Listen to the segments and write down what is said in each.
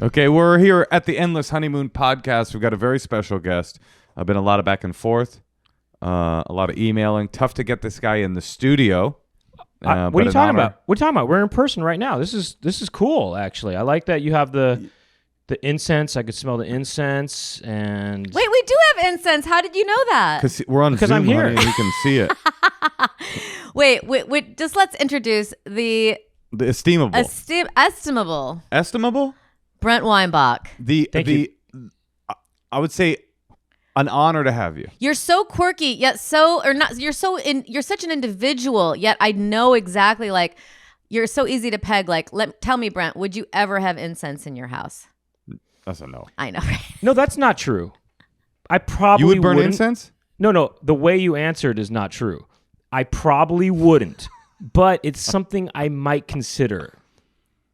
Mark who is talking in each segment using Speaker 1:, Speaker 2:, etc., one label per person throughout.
Speaker 1: Okay, we're here at the Endless Honeymoon podcast. We've got a very special guest. I've been a lot of back and forth, a lot of emailing. Tough to get this guy in the studio.
Speaker 2: What are you talking about? What are you talking about? We're in person right now. This is cool, actually. I like that you have the incense. I could smell the incense. And
Speaker 3: wait, we do have incense. How did you know that?
Speaker 1: Because we're on Zoom,
Speaker 2: I'm here.
Speaker 1: honey, and you can see it.
Speaker 3: wait. Just let's introduce the
Speaker 1: estimable.
Speaker 3: Estimable Brent Weinbach.
Speaker 1: Thank you. I would say an honor to have you.
Speaker 3: You're so quirky, yet you're such an individual, yet I know exactly, like, you're so easy to peg. Like, tell me, Brent, would you ever have incense in your house?
Speaker 1: That's a no.
Speaker 3: I know, right?
Speaker 2: No, that's not true. I probably
Speaker 1: You would burn
Speaker 2: wouldn't.
Speaker 1: incense?
Speaker 2: No. The way you answered is not true. I probably wouldn't, but it's something I might consider.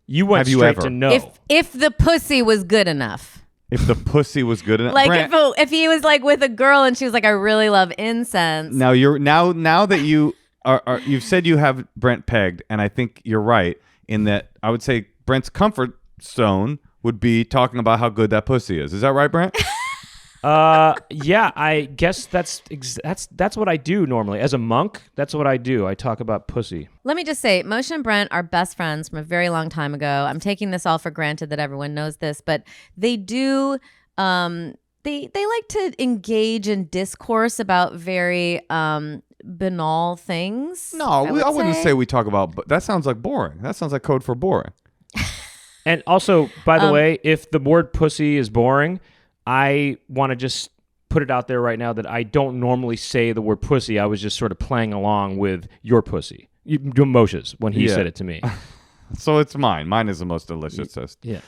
Speaker 2: You went straight to no.
Speaker 3: If the pussy was good enough.
Speaker 1: If the pussy was good enough.
Speaker 3: Like,
Speaker 1: Brent,
Speaker 3: if he was like with a girl and she was like, I really love incense.
Speaker 1: Now that you are you've said you have Brent pegged, and I think you're right in that. I would say Brent's comfort zone would be talking about how good that pussy is. Is that right, Brent?
Speaker 2: Yeah, I guess that's what I do normally. As a monk, that's what I do. I talk about pussy.
Speaker 3: Let me just say, Moshe and Brent are best friends from a very long time ago. I'm taking this all for granted that everyone knows this, but they do they like to engage in discourse about very banal things.
Speaker 1: No, I wouldn't say we talk about, but that sounds like boring. That sounds like code for boring.
Speaker 2: And also, by the way, if the word pussy is boring, I want to just put it out there right now that I don't normally say the word pussy. I was just sort of playing along with your pussy, Moshe's, when he said it to me.
Speaker 1: So it's mine. Mine is the most delicious.
Speaker 2: Yeah.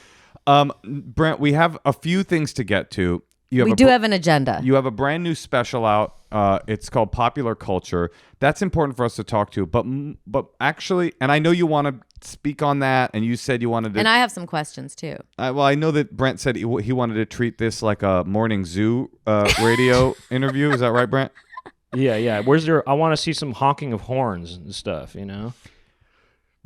Speaker 1: Brent, we have a few things to get to.
Speaker 3: We do have an agenda.
Speaker 1: You have a brand new special out. It's called Popular Culture. That's important for us to talk to. But actually, and I know you want to speak on that, and you said you wanted to.
Speaker 3: And I have some questions too.
Speaker 1: Well, I know that Brent said he wanted to treat this like a morning zoo radio interview. Is that right, Brent?
Speaker 2: Yeah. I want to see some honking of horns and stuff, you know?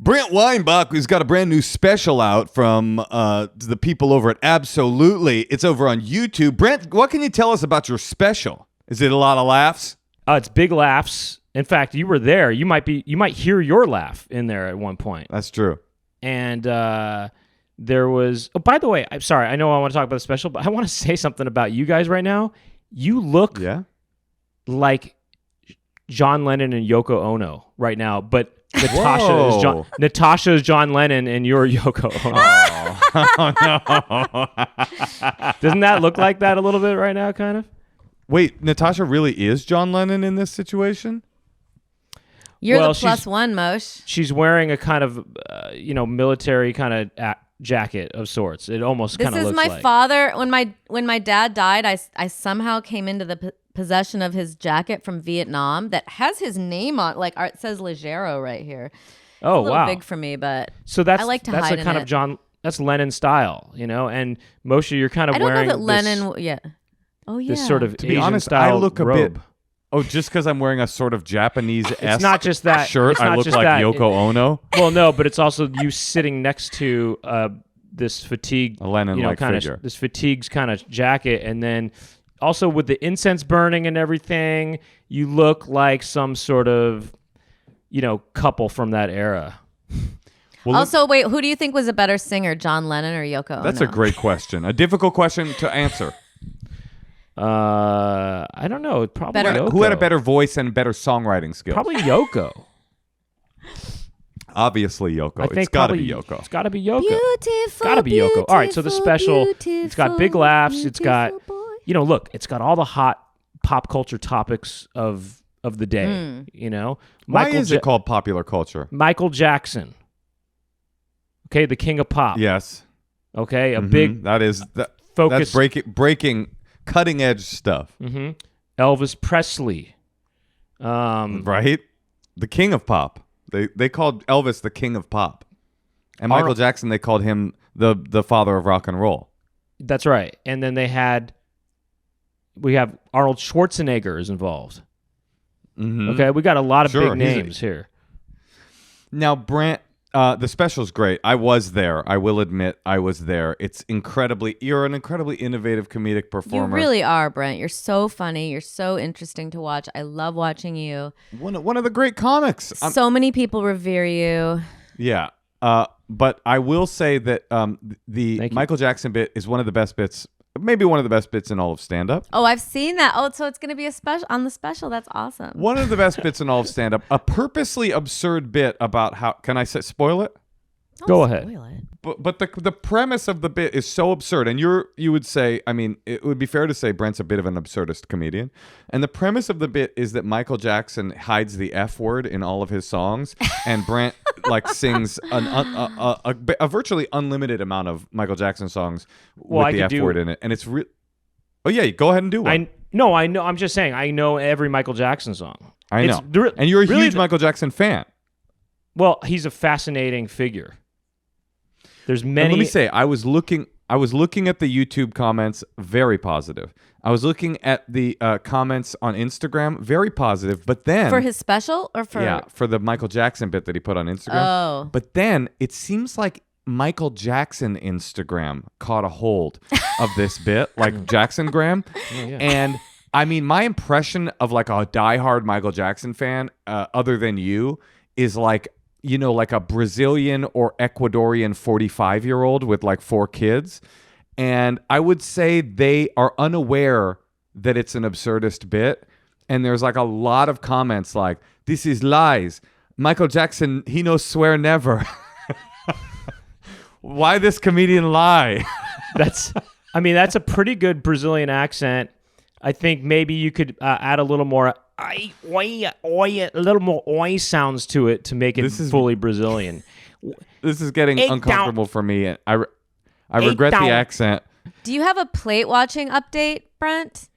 Speaker 1: Brent Weinbach has got a brand new special out from the people over at Absolutely. It's over on YouTube. Brent, what can you tell us about your special? Is it a lot of laughs?
Speaker 2: It's big laughs. In fact, you were there. You might hear your laugh in there at one point.
Speaker 1: That's true.
Speaker 2: And there was. Oh, by the way, I'm sorry. I know I want to talk about the special, but I want to say something about you guys right now. You look like John Lennon and Yoko Ono right now, but Natasha is John Lennon and you're Yoko Ono.
Speaker 1: Oh, no.
Speaker 2: Doesn't that look like that a little bit right now, kind of?
Speaker 1: Wait, Natasha really is John Lennon in this situation?
Speaker 3: You're the plus one, Moshe.
Speaker 2: She's wearing a kind of, military kind of jacket of sorts. It almost kind of looks like.
Speaker 3: This is my father. When my dad died, I somehow came into the possession of his jacket from Vietnam that has his name on. Like, it says Legero right here.
Speaker 2: Oh,
Speaker 3: it's a little big for me, but I like to hide in it.
Speaker 2: That's a kind of John. That's Lennon style, you know. And Moshe, you're kind of wearing.
Speaker 3: I don't know that Lennon. Yeah. Oh yeah.
Speaker 2: This sort of
Speaker 1: to be
Speaker 2: Asian
Speaker 1: honest,
Speaker 2: style
Speaker 1: I look a
Speaker 2: robe.
Speaker 1: bit. Oh, just because I'm wearing a sort of Japanese-esque
Speaker 2: It's not just that
Speaker 1: shirt, I look like Yoko Ono.
Speaker 2: Well, no, but it's also you sitting next to this fatigue,
Speaker 1: a Lennon-like figure.
Speaker 2: This fatigues kind of jacket, and then also with the incense burning and everything, you look like some sort of, couple from that era.
Speaker 3: Well, also, wait, who do you think was a better singer, John Lennon or Yoko Ono?
Speaker 1: That's a great question. A difficult question to answer.
Speaker 2: I don't know. Probably Yoko.
Speaker 1: Who had a better voice and better songwriting skills?
Speaker 2: Probably Yoko.
Speaker 1: Obviously Yoko.
Speaker 2: I think
Speaker 1: it's got to be Yoko.
Speaker 2: It's got to be Yoko.
Speaker 3: Beautiful,
Speaker 2: Got to be Yoko. All right, so the special, it's got big laughs. It's got, look, it's got all the hot pop culture topics of the day.
Speaker 1: Why is it called Popular Culture?
Speaker 2: Michael Jackson. Okay, the king of pop.
Speaker 1: Yes.
Speaker 2: Okay, big.
Speaker 1: That's breaking. Cutting edge stuff.
Speaker 2: Mm-hmm. Elvis Presley.
Speaker 1: Right? The king of pop. They called Elvis the king of pop. And Michael Jackson, they called him the father of rock and roll.
Speaker 2: That's right. And then we have Arnold Schwarzenegger is involved. Mm-hmm. Okay, we got a lot of big names here.
Speaker 1: Now, Brent, The special's great. I was there. I will admit I was there. You're an incredibly innovative comedic performer.
Speaker 3: You really are, Brent. You're so funny. You're so interesting to watch. I love watching you.
Speaker 1: One of the great comics.
Speaker 3: So many people revere you.
Speaker 1: Yeah. But I will say that the Michael Jackson bit is one of the best bits, maybe one of the best bits in all of stand-up.
Speaker 3: Oh, I've seen that. Oh, so it's going to be a special on the special. That's awesome.
Speaker 1: One of the best bits in all of stand-up. A purposely absurd bit about how... Can I spoil it?
Speaker 2: Go ahead.
Speaker 3: Spoil it.
Speaker 1: But the premise of the bit is so absurd, and you would say, I mean, it would be fair to say Brent's a bit of an absurdist comedian, and the premise of the bit is that Michael Jackson hides the F word in all of his songs, and Brent like sings a virtually unlimited amount of Michael Jackson songs with the F word in it, and it's real. Oh yeah, go ahead and do one.
Speaker 2: I know. I'm just saying, I know every Michael Jackson song.
Speaker 1: I know, and you're a huge Michael Jackson fan.
Speaker 2: Well, he's a fascinating figure. There's many.
Speaker 1: And let me say, I was looking at the YouTube comments, very positive. I was looking at the comments on Instagram, very positive. But then
Speaker 3: for his special or
Speaker 1: for the Michael Jackson bit that he put on Instagram.
Speaker 3: Oh,
Speaker 1: but then it seems like Michael Jackson Instagram caught a hold of this bit, like Jackson-gram.
Speaker 2: Oh, yeah.
Speaker 1: And I mean, my impression of like a diehard Michael Jackson fan, other than you, is like, you know, like a Brazilian or Ecuadorian 45-year-old with like 4 kids. And I would say they are unaware that it's an absurdist bit. And there's like a lot of comments like, this is lies. Michael Jackson, he knows swear never. Why this comedian lie?
Speaker 2: That's a pretty good Brazilian accent. I think maybe you could add a little more a little more oi sounds to it to make it fully Brazilian.
Speaker 1: This is getting uncomfortable for me. I regret the accent.
Speaker 3: Do you have a plate watching update, Brent?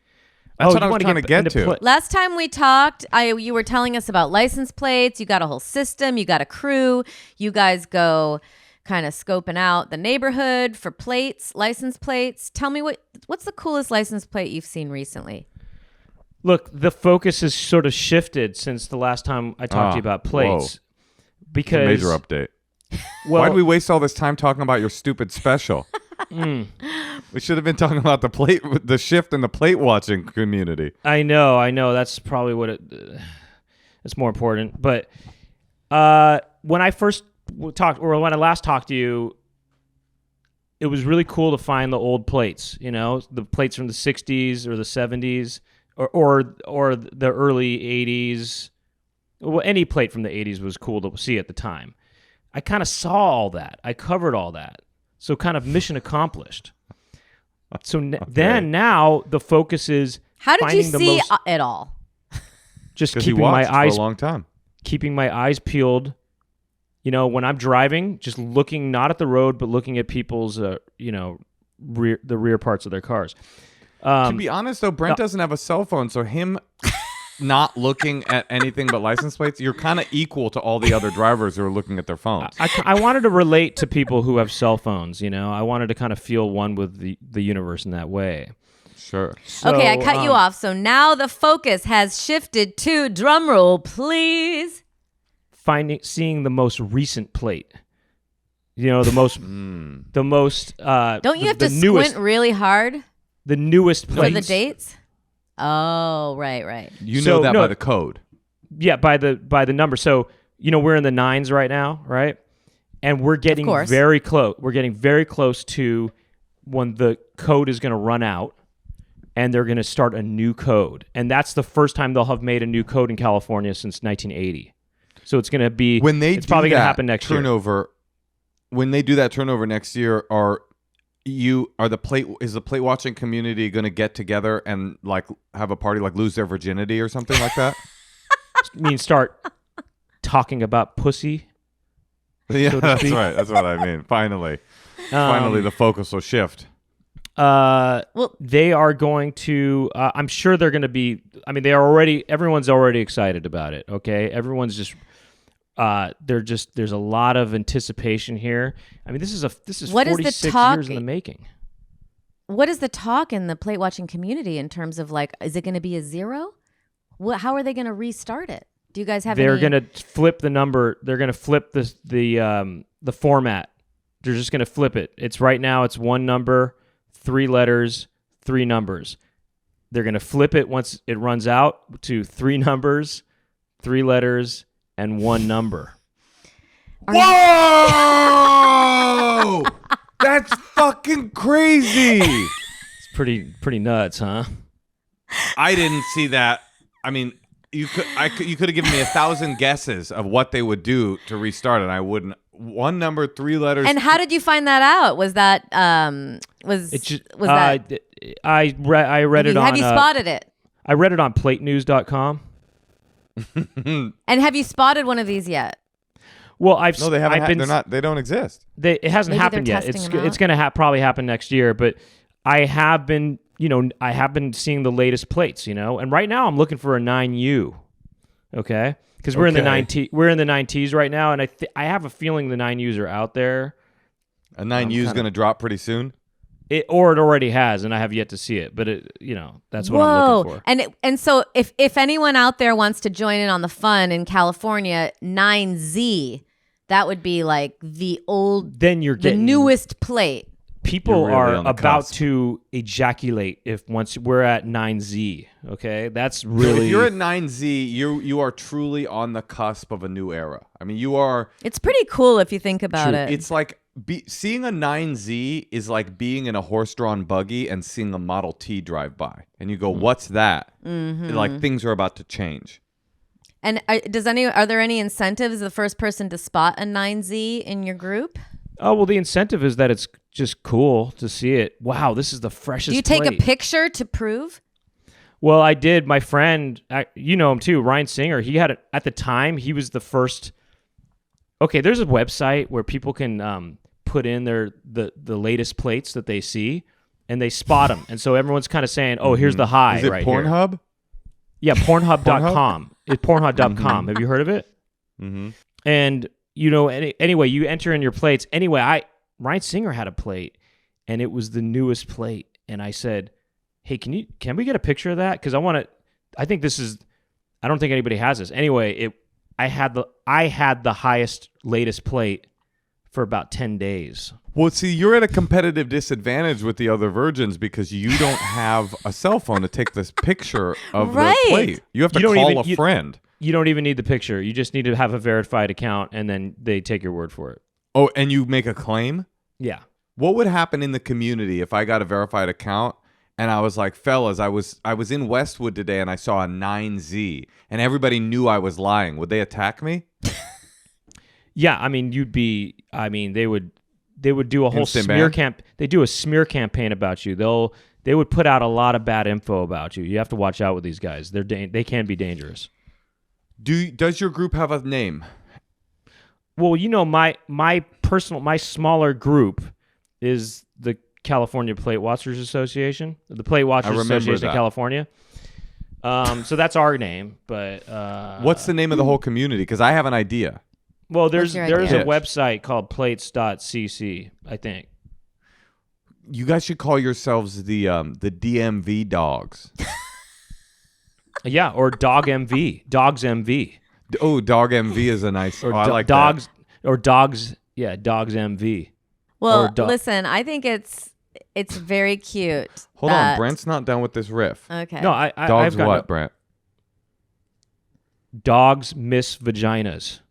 Speaker 1: That's what I was trying to get to.
Speaker 3: Last time we talked, you were telling us about license plates. You got a whole system. You got a crew. You guys go kind of scoping out the neighborhood for plates, license plates. Tell me what's the coolest license plate you've seen recently?
Speaker 2: Look, the focus has sort of shifted since the last time I talked to you about plates.
Speaker 1: Whoa.
Speaker 2: Because
Speaker 1: major update.
Speaker 2: Well,
Speaker 1: why did we waste all this time talking about your stupid special? We should have been talking about the shift in the plate watching community.
Speaker 2: I know. That's probably what it's more important. But when I first talked, or when I last talked to you, it was really cool to find the old plates. You know, the plates from the '60s or the '70s. Or the early 80s. Well, any plate from the 80s was cool to see at the time. I kind of saw all that. I covered all that. So kind of mission accomplished. So then now the focus is
Speaker 3: how did you see it all?
Speaker 2: Just keeping my eyes
Speaker 1: for a long time.
Speaker 2: Keeping my eyes peeled. You know, when I'm driving, just looking not at the road but looking at people's the rear parts of their cars.
Speaker 1: To be honest, though, Brent doesn't have a cell phone, so him not looking at anything but license plates, you're kind of equal to all the other drivers who are looking at their phones.
Speaker 2: I wanted to relate to people who have cell phones, you know. I wanted to kind of feel one with the universe in that way.
Speaker 1: Sure.
Speaker 2: So,
Speaker 3: okay, I cut you off. So now the focus has shifted to, drumroll, please.
Speaker 2: Seeing the most recent plate. You know, the most... Don't
Speaker 3: you have to squint really hard?
Speaker 2: The newest plates.
Speaker 3: For the dates? Oh, right.
Speaker 1: You know that by the code.
Speaker 2: Yeah, by the number. So, you know, we're in the 9s right now, right? And we're getting very close. We're getting very close to when the code is going to run out and they're going to start a new code. And that's the first time they'll have made a new code in California since 1980. So it's going to be... It's probably going to happen next year.
Speaker 1: When they do that turnover next year, is the plate watching community going to get together and like have a party, like lose their virginity or something like that?
Speaker 2: You mean start talking about pussy?
Speaker 1: Yeah, that's right. That's what I mean. Finally, the focus will shift.
Speaker 2: They are going to. I'm sure they're going to be. I mean, everyone's already excited about it. Okay, everyone's just. There's a lot of anticipation here. I mean, this is 46 years in the making.
Speaker 3: What is the talk in the plate watching community in terms of like, is it going to be a 0? How are they going to restart it? Do you guys have
Speaker 2: They're
Speaker 3: any?
Speaker 2: gonna flip the number. They're gonna flip the format. They're just gonna flip it. It's right now. It's one number, 3 letters, 3 numbers. They're gonna flip it once it runs out to 3 numbers, 3 letters, and 1 number.
Speaker 1: Whoa! That's fucking crazy.
Speaker 2: It's pretty nuts, huh?
Speaker 1: I didn't see that. I mean, you could have given me 1,000 guesses of what they would do to restart it. I wouldn't. 1 number, 3 letters.
Speaker 3: And how did you find that out? Was that was that?
Speaker 2: I read it on.
Speaker 3: Have you spotted it?
Speaker 2: I read it on platenews.com.
Speaker 3: And have you spotted one of these yet?
Speaker 2: Well,
Speaker 1: no, they haven't. They're not. They don't exist.
Speaker 2: It hasn't
Speaker 3: Maybe
Speaker 2: happened
Speaker 3: they're
Speaker 2: yet.
Speaker 3: testing them
Speaker 2: It's
Speaker 3: out.
Speaker 2: going to probably happen next year. But I have been, I have been seeing the latest plates, and right now I'm looking for a 9U. Okay, because we're in the 90s right now, and I have a feeling the 9Us are out there.
Speaker 1: A 9U is going to drop pretty soon.
Speaker 2: It already has, and I have yet to see it. But that's what I'm looking for.
Speaker 3: And so if anyone out there wants to join in on the fun in California, 9Z, that would be like the newest plate.
Speaker 2: People
Speaker 1: really
Speaker 2: are
Speaker 1: on the
Speaker 2: about
Speaker 1: cusp.
Speaker 2: to ejaculate once we're at 9Z. Okay, that's
Speaker 1: So
Speaker 2: really.
Speaker 1: if you're at 9Z, you are truly on the cusp of a new era. I mean, you are.
Speaker 3: It's pretty cool if you think about it.
Speaker 1: It's like seeing a 9Z is like being in a horse-drawn buggy and seeing a Model T drive by, and you go, "What's that?"
Speaker 3: Mm-hmm.
Speaker 1: Like things are about to change.
Speaker 3: And are there any incentives the first person to spot a 9Z in your group?
Speaker 2: Oh, well, the incentive is that it's just cool to see it. Wow, this is the freshest
Speaker 3: Do you take
Speaker 2: plate.
Speaker 3: a picture to prove?
Speaker 2: Well, I did. My friend, you know him too, Ryan Singer, he had it at the time. He was the first. Okay, there's a website where people can put in the latest plates that they see, and they spot them. And so everyone's kind of saying, oh, here's the high
Speaker 1: Is it
Speaker 2: right
Speaker 1: Pornhub?
Speaker 2: here. Yeah, Pornhub.com. It's Pornhub.com. Have you heard of it?
Speaker 1: Mm-hmm.
Speaker 2: And anyway, you enter in your plates. Anyway, Ryan Singer had a plate, and it was the newest plate. And I said, "Hey, can we get a picture of that? Because I want to. I think this is. I don't think anybody has this. Anyway, I had the highest latest plate for about 10 days.
Speaker 1: Well, see, you're at a competitive disadvantage with the other virgins because you don't have a cell phone to take this picture of the plate. You have to call a friend.
Speaker 2: You don't even need the picture. You just need to have a verified account, and then they take your word for it.
Speaker 1: Oh, and you make a claim?
Speaker 2: Yeah.
Speaker 1: What would happen in the community if I got a verified account and I was like, fellas, I was in Westwood today and I saw a 9Z and everybody knew I was lying. Would they attack me?
Speaker 2: Yeah, I mean, they would do a whole
Speaker 1: Instant
Speaker 2: smear
Speaker 1: ban?
Speaker 2: camp. They do a smear campaign about you. They would put out a lot of bad info about you. You have to watch out with these guys. They can be dangerous.
Speaker 1: Does your group have a name?
Speaker 2: Well, my smaller group is the California Plate Watchers Association, the Plate Watchers Association of California. So that's our name, but
Speaker 1: what's the name of the whole community? Because I have an idea.
Speaker 2: Well, there's a
Speaker 1: idea?
Speaker 2: website called plates.cc, I think.
Speaker 1: You guys should call yourselves the DMV dogs.
Speaker 2: Yeah, or Dog MV, Dogs MV.
Speaker 1: Oh, Dog MV is a nice.
Speaker 2: Or
Speaker 1: I like
Speaker 2: dogs,
Speaker 1: that.
Speaker 2: or dogs. Yeah, Dogs MV.
Speaker 3: Well, listen, I think it's very cute.
Speaker 1: Hold on, Brent's not done with this riff.
Speaker 3: Okay.
Speaker 2: No,
Speaker 1: Dogs
Speaker 2: I've got
Speaker 1: what, Brent?
Speaker 2: Dogs miss vaginas.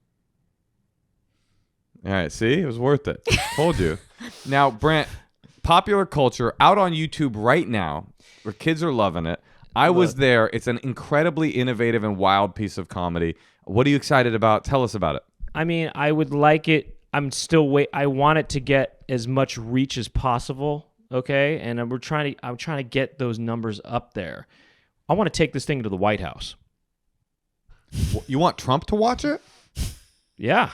Speaker 1: All right, see? It was worth it. Told you. Now, Brent, popular culture out on YouTube right now, where kids are loving it. I was there. It's an incredibly innovative and wild piece of comedy. What are you excited about? Tell us about it.
Speaker 2: I mean, I would like it. I want it to get as much reach as possible. Okay, and I'm trying to get those numbers up there. I want to take this thing to the White House.
Speaker 1: You want Trump to watch it?
Speaker 2: Yeah.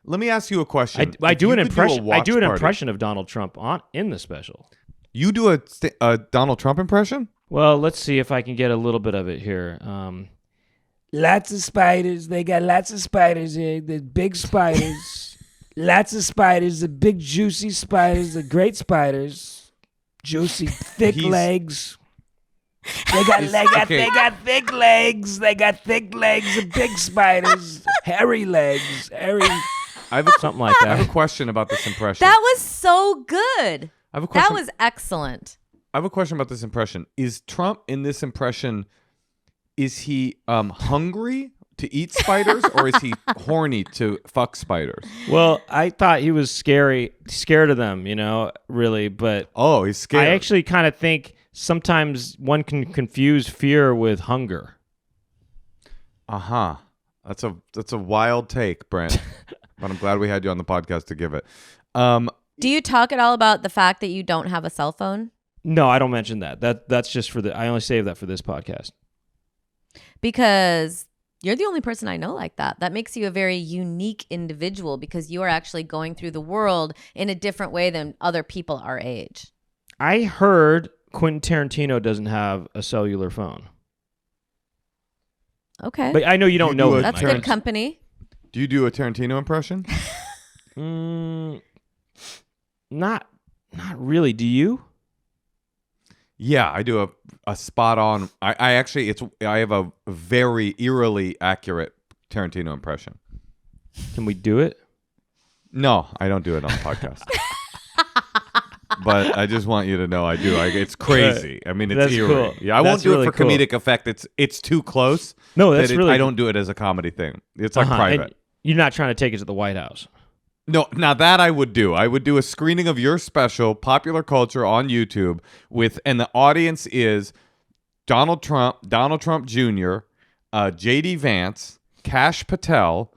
Speaker 1: Let me ask you a question.
Speaker 2: I do an impression. I do an
Speaker 1: party.
Speaker 2: impression of Donald Trump in the special.
Speaker 1: You do a Donald Trump impression?
Speaker 2: Well, let's see if I can get a little bit of it here.
Speaker 4: Lots of spiders. They got lots of spiders here. The big spiders. Lots of spiders. The big juicy spiders. The great spiders. Juicy, thick legs. They got thick legs. They got thick legs and big spiders. Hairy legs. Hairy.
Speaker 2: Something like that.
Speaker 1: I have a question about this impression.
Speaker 3: That was so good.
Speaker 1: I have a question.
Speaker 3: That was excellent.
Speaker 1: I have a question about this impression. Is Trump in this impression, is he hungry to eat spiders or is he horny to fuck spiders?
Speaker 2: Well, I thought he was scared of them, really. But
Speaker 1: Oh, he's scared.
Speaker 2: I actually kind of think sometimes one can confuse fear with hunger.
Speaker 1: Uh-huh. That's a wild take, Brent. But I'm glad we had you on the podcast to give it.
Speaker 3: Do you talk at all about the fact that you don't have a cell phone?
Speaker 2: No, I don't mention that. That's just I only save that for this podcast.
Speaker 3: Because you're the only person I know like that. That makes you a very unique individual because you are actually going through the world in a different way than other people our age.
Speaker 2: I heard Quentin Tarantino doesn't have a cellular phone.
Speaker 3: Okay.
Speaker 2: But I know you don't know it.
Speaker 3: That's good company.
Speaker 1: Do you do a Tarantino impression?
Speaker 2: Not really. Do you?
Speaker 1: Yeah, I do a spot on. I have a very eerily accurate Tarantino impression.
Speaker 2: Can we do it?
Speaker 1: No, I don't do it on the podcast. But I just want you to know I do. It's crazy. I mean, it's
Speaker 2: That's
Speaker 1: eerie.
Speaker 2: cool.
Speaker 1: Yeah, I won't
Speaker 2: That's
Speaker 1: do
Speaker 2: really
Speaker 1: it for
Speaker 2: cool.
Speaker 1: comedic effect. It's too close.
Speaker 2: No, that's really.
Speaker 1: I don't do it as a comedy thing. It's like private.
Speaker 2: And you're not trying to take it to the White House.
Speaker 1: No, now that I would do. I would do a screening of your special, Popular Culture, on YouTube and the audience is Donald Trump Jr., J.D. Vance, Kash Patel,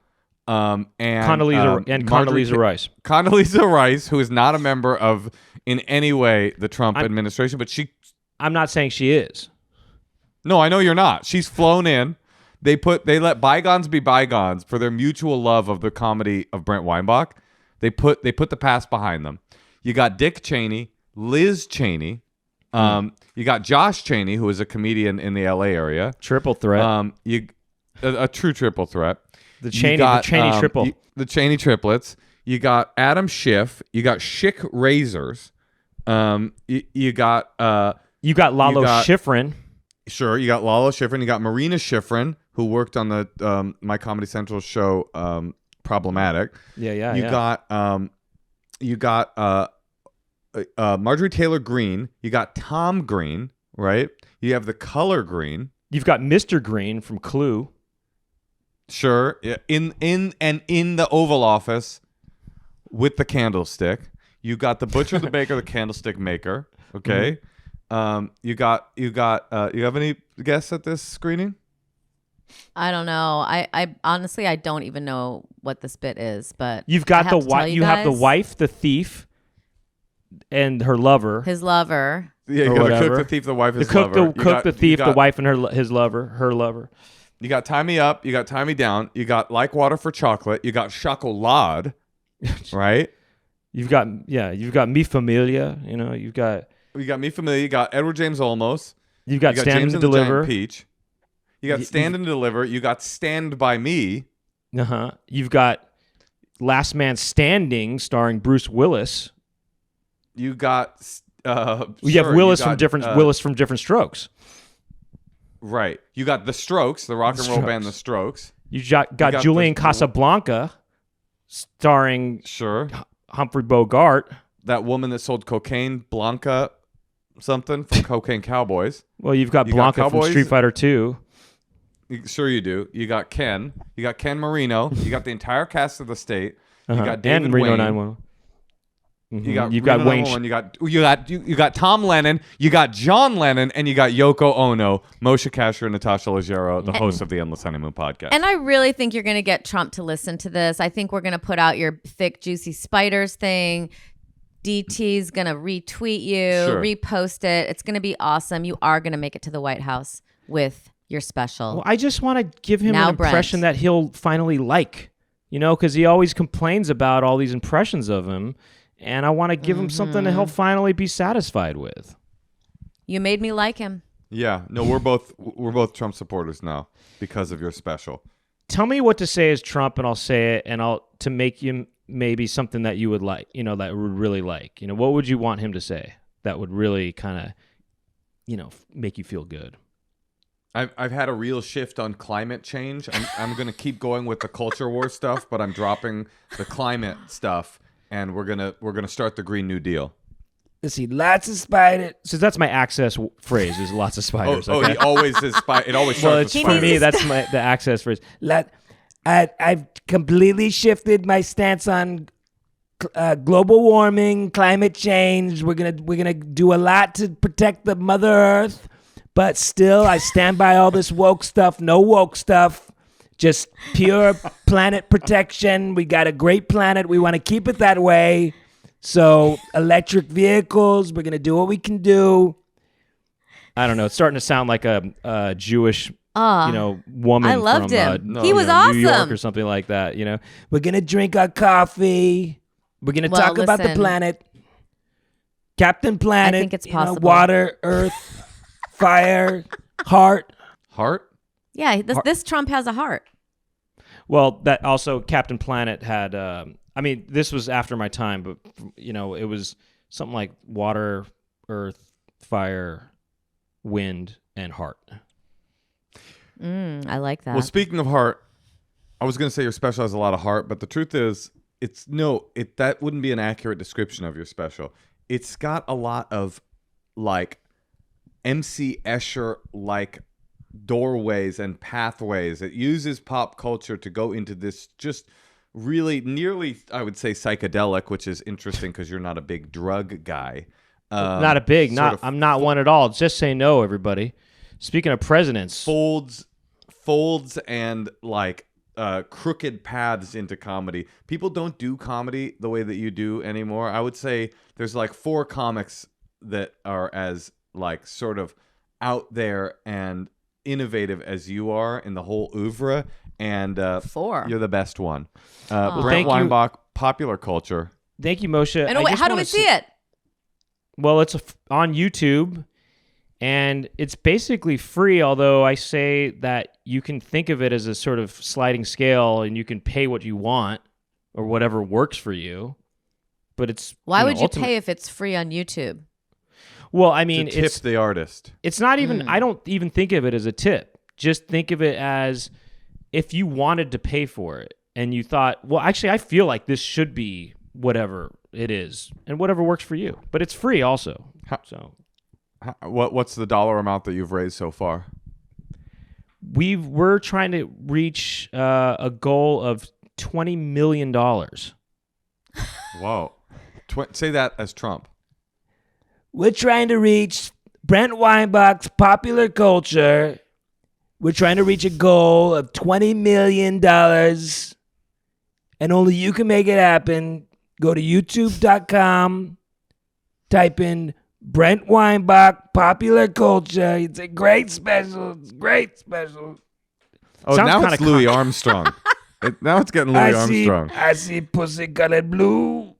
Speaker 1: and
Speaker 2: Condoleezza Rice.
Speaker 1: Condoleezza Rice, who is not a member of, in any way, the Trump administration, but
Speaker 2: I'm not saying she is.
Speaker 1: No, I know you're not. She's flown in. They let bygones be bygones for their mutual love of the comedy of Brent Weinbach. They put the past behind them. You got Dick Cheney, Liz Cheney, you got Josh Cheney, who is a comedian in the LA area.
Speaker 2: Triple threat.
Speaker 1: A true triple threat.
Speaker 2: The Cheney triple.
Speaker 1: The Cheney triplets. You got Adam Schiff. You got Schick Razors. You got
Speaker 2: Lalo Schifrin.
Speaker 1: Sure, you got Lalo Schifrin. You got Marina Schifrin, who worked on the My Comedy Central show Problematic.
Speaker 2: Yeah.
Speaker 1: You got Marjorie Taylor Greene. You got Tom Green, right? You have the color green.
Speaker 2: You've got Mr. Green from Clue.
Speaker 1: Sure. Yeah. In the Oval Office with the candlestick. You got the butcher, the baker, the candlestick maker. Okay. Mm-hmm. You have any guests at this screening?
Speaker 3: I don't know. I honestly I don't even know what this bit is, but
Speaker 2: you've got the wife. You have the wife, the thief, and her lover.
Speaker 3: His lover.
Speaker 1: Yeah, you got the cook, the thief, the wife, his lover.
Speaker 2: The thief, the wife, and his lover, her lover.
Speaker 1: You got Tie Me Up. You got Tie Me Down. You got Like Water for Chocolate. You got Chocolade, right?
Speaker 2: You've got Mi Familia. You've got
Speaker 1: Mi Familia. You got Edward James Olmos.
Speaker 2: You've got Stand
Speaker 1: James
Speaker 2: and Deliver.
Speaker 1: Peach. You got Stand and Deliver. You got Stand By Me.
Speaker 2: You've got Last Man Standing, starring Bruce Willis.
Speaker 1: You got.
Speaker 2: Have Willis from Different Strokes.
Speaker 1: Right. You got The Strokes, the rock and roll band The Strokes.
Speaker 2: You got Julian Casablanca, starring Humphrey Bogart.
Speaker 1: That woman that sold cocaine, Blanca something from Cocaine Cowboys.
Speaker 2: Well, you've got Blanca from Street Fighter 2.
Speaker 1: Sure you do. You got Ken. You got Ken Marino. You got the entire cast of The State. You got David
Speaker 2: and Reno
Speaker 1: Wayne.
Speaker 2: 911. Mm-hmm.
Speaker 1: You've got Wayne. You got Tom Lennon. You got John Lennon, and you got Yoko Ono, Moshe Kasher, and Natasha Leggero, the host of the Endless Honeymoon podcast.
Speaker 3: And I really think you're going to get Trump to listen to this. I think we're going to put out your thick, juicy spiders thing. DT's going to retweet you, repost it. It's going to be awesome. You are going to make it to the White House with your special.
Speaker 2: Well, I just want to give him an impression that he'll finally like, because he always complains about all these impressions of him. And I want to give him something that he'll finally be satisfied with.
Speaker 3: You made me like him.
Speaker 1: Yeah. No, we're both Trump supporters now because of your special.
Speaker 2: Tell me what to say as Trump, and I'll say it, and to make you maybe something that you would like, that would really like. What would you want him to say that would really kind of make you feel good.
Speaker 1: I've had a real shift on climate change. I'm going to keep going with the culture war stuff, but I'm dropping the climate stuff, and we're gonna start the Green New Deal.
Speaker 4: Let's see, lots of spiders.
Speaker 2: So that's my access phrase. Is lots of spiders.
Speaker 1: Oh,
Speaker 2: okay?
Speaker 1: he always is. It always
Speaker 2: Well,
Speaker 1: starts
Speaker 2: it's
Speaker 1: with
Speaker 2: for
Speaker 1: spiders.
Speaker 2: me. That's the access phrase.
Speaker 4: I've completely shifted my stance on global warming, climate change. We're gonna do a lot to protect the Mother Earth, but still, I stand by all this woke stuff. No woke stuff. Just pure planet protection. We got a great planet. We want to keep it that way. So electric vehicles, we're going to do what we can do.
Speaker 2: I don't know. It's starting to sound like a Jewish, woman
Speaker 3: I loved
Speaker 2: from
Speaker 3: him. He was awesome.
Speaker 2: New York or something like that,
Speaker 4: We're going to drink our coffee. We're going to talk about the planet. Captain Planet.
Speaker 3: I think it's possible.
Speaker 4: Water, earth, fire, heart.
Speaker 1: Heart?
Speaker 3: Yeah, this Trump has a heart.
Speaker 2: Well, that also Captain Planet had, this was after my time, but, it was something like water, earth, fire, wind, and heart.
Speaker 3: I like that.
Speaker 1: Well, speaking of heart, I was going to say your special has a lot of heart, but the truth is, that wouldn't be an accurate description of your special. It's got a lot of, like, MC Escher, like, doorways and pathways. It uses pop culture to go into this just really nearly, I would say, psychedelic, which is interesting because you're not a big drug guy.
Speaker 2: I'm not one at all. Just say no, everybody. Speaking of presidents,
Speaker 1: folds and like crooked paths into comedy. People don't do comedy the way that you do anymore. I would say there's like 4 comics that are as like sort of out there and innovative as you are in the whole oeuvre, and
Speaker 3: 4.
Speaker 1: You're the best one.
Speaker 2: Well,
Speaker 1: Brent Weinbach, popular culture.
Speaker 2: Thank you, Moshe.
Speaker 3: And wait, how do we see it?
Speaker 2: Well, it's on YouTube, and it's basically free, although I say that you can think of it as a sort of sliding scale, and you can pay what you want or whatever works for you. But it's
Speaker 3: Why would you pay if it's free on YouTube?
Speaker 2: Well, I mean,
Speaker 1: to tip the artist.
Speaker 2: It's not even. I don't even think of it as a tip. Just think of it as if you wanted to pay for it and you thought, well, actually, I feel like this should be whatever it is and whatever works for you. But it's free also.
Speaker 1: What's the dollar amount that you've raised so far?
Speaker 2: We're trying to reach a goal of $20 million.
Speaker 1: Whoa! Say that as Trump.
Speaker 4: We're trying to reach Brent Weinbach's popular culture. We're trying to reach a goal of $20 million, and only you can make it happen. Go to youtube.com, type in Brent Weinbach, popular culture. It's a great special. It's a great special.
Speaker 1: Oh,
Speaker 2: Sounds
Speaker 1: now it's Louis Armstrong. Now it's getting Louis Armstrong.
Speaker 4: I see pussy colored blue,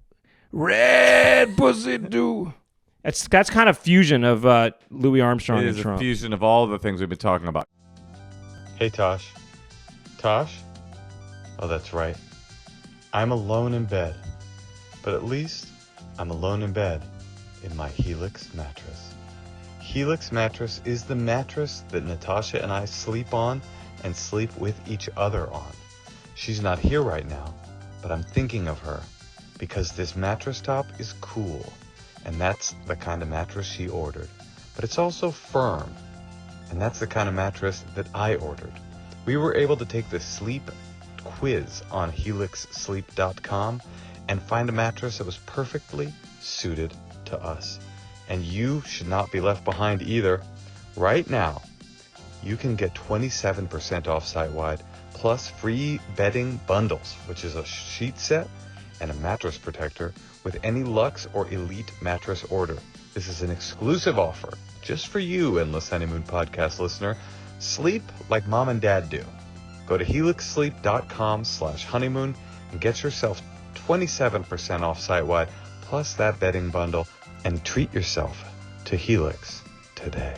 Speaker 4: red pussy do.
Speaker 2: That's kind of fusion of Louis Armstrong
Speaker 1: It
Speaker 2: and
Speaker 1: is
Speaker 2: Trump.
Speaker 1: a fusion of all the things we've been talking about.
Speaker 5: Hey, Tosh. Tosh? Oh, that's right. I'm alone in bed. But at least I'm alone in bed in my Helix mattress. Helix mattress is the mattress that Natasha and I sleep on and sleep with each other on. She's not here right now, but I'm thinking of her because this mattress top is cool. And that's the kind of mattress she ordered. But it's also firm. And that's the kind of mattress that I ordered. We were able to take the sleep quiz on helixsleep.com and find a mattress that was perfectly suited to us. And you should not be left behind either. Right now, you can get 27% off site-wide, plus free bedding bundles, which is a sheet set and a mattress protector with any Luxe or Elite mattress order. This is an exclusive offer just for you, Endless Honeymoon podcast listener. Sleep like mom and dad do. Go to helixsleep.com/honeymoon and get yourself 27% off site-wide, plus that bedding bundle, and treat yourself to Helix today.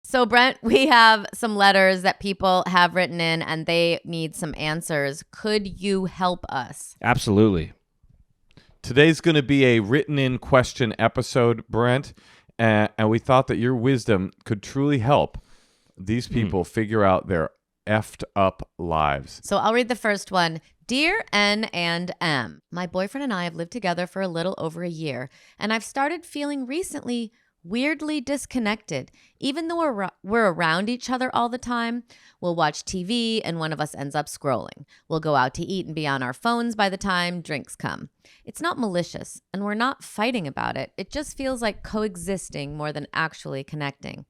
Speaker 3: So, Brent, we have some letters that people have written in, and they need some answers. Could you help us?
Speaker 2: Absolutely.
Speaker 1: Today's going to be a written-in question episode, Brent. and we thought that your wisdom could truly help these people figure out their effed up lives.
Speaker 3: So I'll read the first one. Dear N and M, my boyfriend and I have lived together for a little over a year, and I've started feeling recently weirdly disconnected. Even though we're around each other all the time, we'll watch TV and one of us ends up scrolling. We'll go out to eat and be on our phones by the time drinks come. It's not malicious, and we're not fighting about it. It just feels like coexisting more than actually connecting.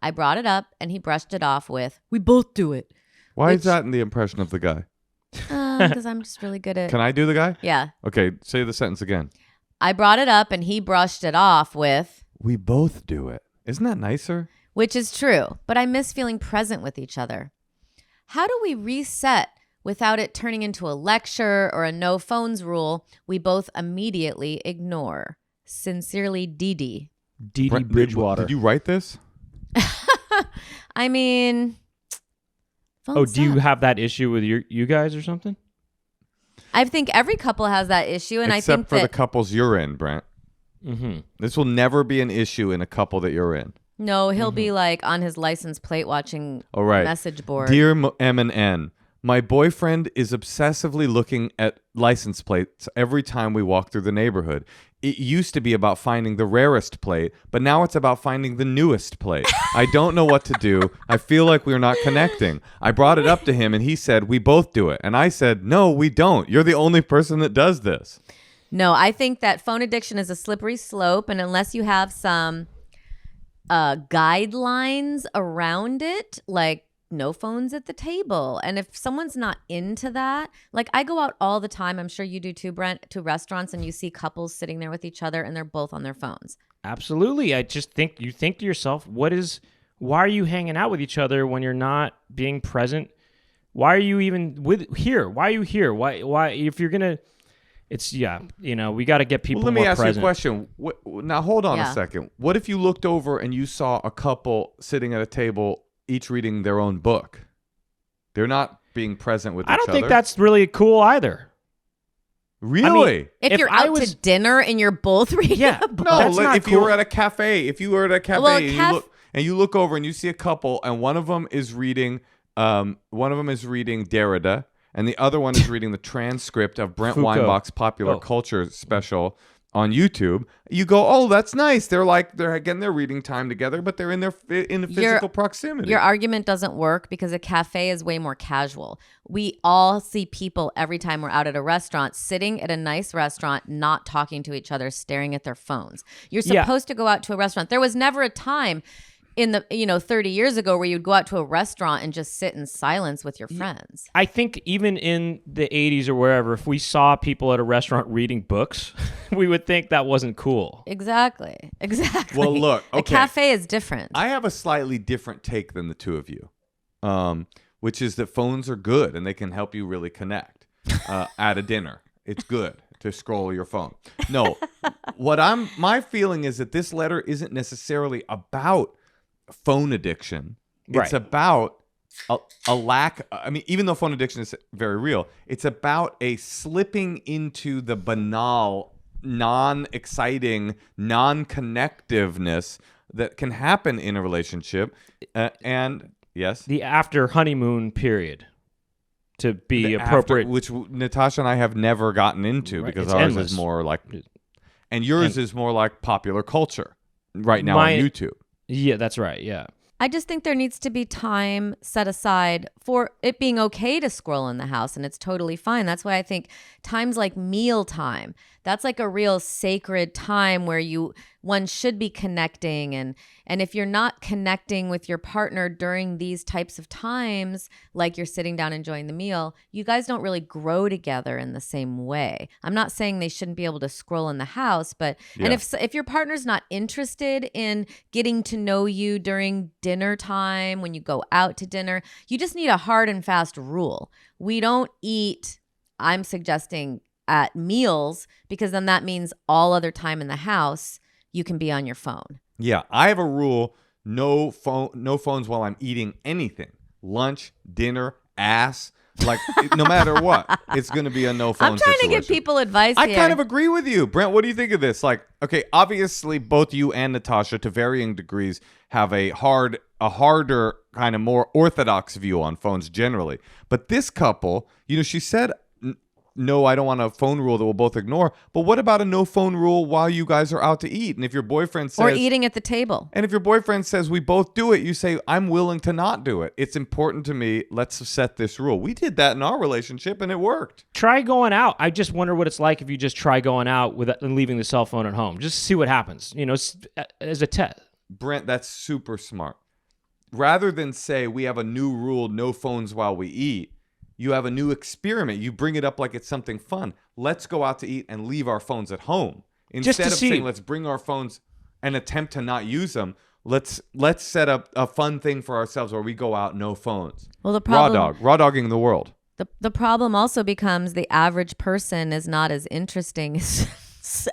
Speaker 3: I brought it up, and he brushed it off with, "We both do it."
Speaker 1: Why is that in the impression of the guy?
Speaker 3: Because I'm just really good at...
Speaker 1: Can I do the guy?
Speaker 3: Yeah.
Speaker 1: Okay, say the sentence again.
Speaker 3: I brought it up, and he brushed it off with...
Speaker 1: We both do it. Isn't that nicer?
Speaker 3: Which is true, but I miss feeling present with each other. How do we reset without it turning into a lecture or a no phones rule we both immediately ignore? Sincerely, Dee Dee.
Speaker 2: Dee Dee Bridgewater.
Speaker 1: Did you write this?
Speaker 3: I mean...
Speaker 2: Oh, do you have that issue with you guys or something?
Speaker 3: I think every couple has that issue, and
Speaker 1: Except
Speaker 3: I think
Speaker 1: for
Speaker 3: that...
Speaker 1: the couples you're in, Brent.
Speaker 2: Mm-hmm.
Speaker 1: This will never be an issue in a couple that you're in.
Speaker 3: No, he'll be like on his license plate watching
Speaker 1: All right.
Speaker 3: message board.
Speaker 1: Dear M and N, my boyfriend is obsessively looking at license plates every time we walk through the neighborhood. It used to be about finding the rarest plate, but now it's about finding the newest plate. I don't know what to do. I feel like we're not connecting. I brought it up to him and he said, we both do it. And I said, no, we don't. You're the only person that does this.
Speaker 3: No, I think that phone addiction is a slippery slope, and unless you have some guidelines around it, like no phones at the table. And if someone's not into that, like I go out all the time, I'm sure you do too, Brent, to restaurants, and you see couples sitting there with each other and they're both on their phones.
Speaker 2: Absolutely. I just think you think to yourself, why are you hanging out with each other when you're not being present? Why are you even here? Why are you here? Why if you're going to, we got to get people more present.
Speaker 1: Let me ask you a question. Now, hold on a second. What if you looked over and you saw a couple sitting at a table, each reading their own book? They're not being present with each other.
Speaker 2: I don't think that's really cool either.
Speaker 1: Really?
Speaker 2: I mean,
Speaker 3: if you're out to dinner and you're both reading a book.
Speaker 1: No, if you were at a cafe, and you look over and you see a couple, and one of them is reading Derrida, and the other one is reading the transcript of Brent Weinbach's popular culture special on YouTube. You go, oh, that's nice. They're getting their reading time together, but they're in the physical proximity.
Speaker 3: Your argument doesn't work because a cafe is way more casual. We all see people every time we're out at a restaurant, sitting at a nice restaurant, not talking to each other, staring at their phones. You're supposed to go out to a restaurant. There was never a time in the 30 years ago where you'd go out to a restaurant and just sit in silence with your friends.
Speaker 2: I think even in the 80s or wherever, if we saw people at a restaurant reading books, we would think that wasn't cool.
Speaker 3: Exactly.
Speaker 1: Well, look, okay.
Speaker 3: A cafe is different.
Speaker 1: I have a slightly different take than the two of you, which is that phones are good and they can help you really connect at a dinner. It's good to scroll your phone. No, my feeling is that this letter isn't necessarily about phone addiction. It's about a lack. I mean, even though phone addiction is very real, it's about a slipping into the banal, non-exciting, non-connectiveness that can happen in a relationship. And yes,
Speaker 2: the after honeymoon period, to be appropriate,
Speaker 1: which Natasha and I have never gotten into because
Speaker 2: it's
Speaker 1: ours
Speaker 2: endless.
Speaker 1: is more like, and yours is more like popular culture right now on YouTube.
Speaker 2: Yeah, that's right. Yeah.
Speaker 3: I just think there needs to be time set aside for it being okay to scroll in the house, and it's totally fine. That's why I think times like meal time, that's like a real sacred time where one should be connecting. And if you're not connecting with your partner during these types of times, like you're sitting down enjoying the meal, you guys don't really grow together in the same way. I'm not saying they shouldn't be able to scroll in the house, but and if your partner's not interested in getting to know you during dinner time, when you go out to dinner, you just need a hard and fast rule. We don't eat, I'm suggesting, at meals, because then that means all other time in the house you can be on your phone.
Speaker 1: Yeah, I have a rule: no phones while I'm eating anything. Lunch, dinner, ass. Like, no matter what, it's going to be a no phone
Speaker 3: I'm trying
Speaker 1: situation.
Speaker 3: to give people advice
Speaker 1: I
Speaker 3: here.
Speaker 1: kind of agree with you. Brent, what do you think of this? Like, okay, obviously both you and Natasha, to varying degrees, have a harder, kind of more orthodox view on phones generally. But this couple, she said, no, I don't want a phone rule that we'll both ignore. But what about a no phone rule while you guys are out to eat? And if your boyfriend says...
Speaker 3: Or eating at the table.
Speaker 1: And if your boyfriend says we both do it, you say, I'm willing to not do it. It's important to me. Let's set this rule. We did that in our relationship and it worked.
Speaker 2: Try going out. I just wonder what it's like if you just try going out and leaving the cell phone at home. Just see what happens, as a test.
Speaker 1: Brent, that's super smart. Rather than say we have a new rule, no phones while we eat, you have a new experiment. You bring it up like it's something fun. Let's go out to eat and leave our phones at home. Instead of saying let's bring our phones and attempt to not use them, let's set up a fun thing for ourselves where we go out, no phones.
Speaker 3: Well, the problem...
Speaker 1: Raw dogging the world.
Speaker 3: The problem also becomes the average person is not as interesting as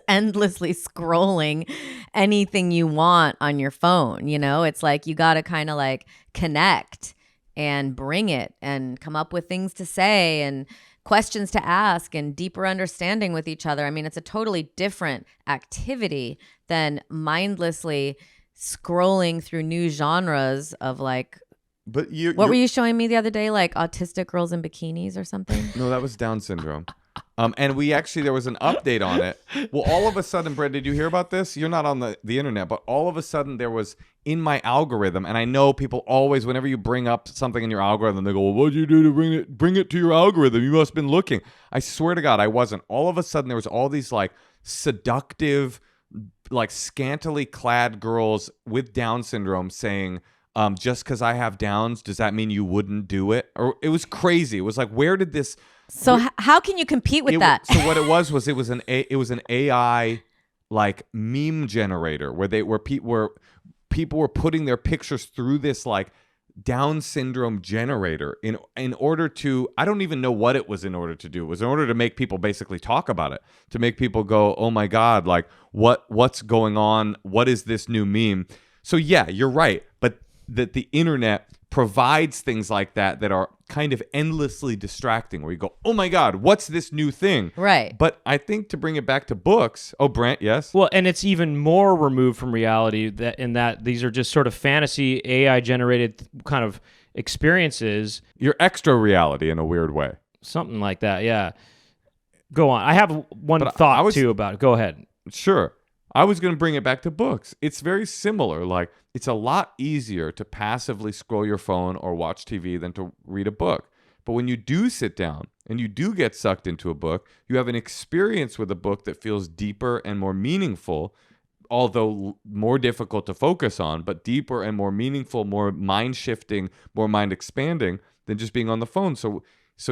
Speaker 3: endlessly scrolling anything you want on your phone. It's like you got to kind of like connect and bring it and come up with things to say and questions to ask and deeper understanding with each other. I mean, it's a totally different activity than mindlessly scrolling through new genres of like,
Speaker 1: but
Speaker 3: what were you showing me the other day? Like autistic girls in bikinis or something?
Speaker 1: No, that was Down syndrome. And there was an update on it. Well, all of a sudden, Brett, did you hear about this? You're not on the internet, but all of a sudden there was in my algorithm, and I know people always, whenever you bring up something in your algorithm, they go, well, what'd you do to bring it to your algorithm? You must have been looking. I swear to God, I wasn't. All of a sudden there was all these like seductive, like scantily clad girls with Down syndrome saying, just because I have Downs, does that mean you wouldn't do it? Or it was crazy. It was like, where did this...
Speaker 3: So how can you compete with that?
Speaker 1: So what it was it was an AI like meme generator where people were putting their pictures through this like Down syndrome generator in order to, I don't even know what it was in order to do. It was in order to make people basically talk about it, to make people go, oh my God, like what's going on? What is this new meme? So yeah, you're right. But that the internet provides things like that are kind of endlessly distracting, where you go, oh my God, what's this new thing?
Speaker 3: Right.
Speaker 1: But I think to bring it back to books, Brent, yes?
Speaker 2: Well, and it's even more removed from reality that these are just sort of fantasy AI generated kind of experiences.
Speaker 1: Your extra reality in a weird way.
Speaker 2: Something like that, yeah. Go on. I have one thought too about it. Go ahead.
Speaker 1: Sure. I was going to bring it back to books. It's very similar. Like, it's a lot easier to passively scroll your phone or watch TV than to read a book. But when you do sit down and you do get sucked into a book, you have an experience with a book that feels deeper and more meaningful, although more difficult to focus on, but deeper and more meaningful, more mind-shifting, more mind-expanding than just being on the phone. So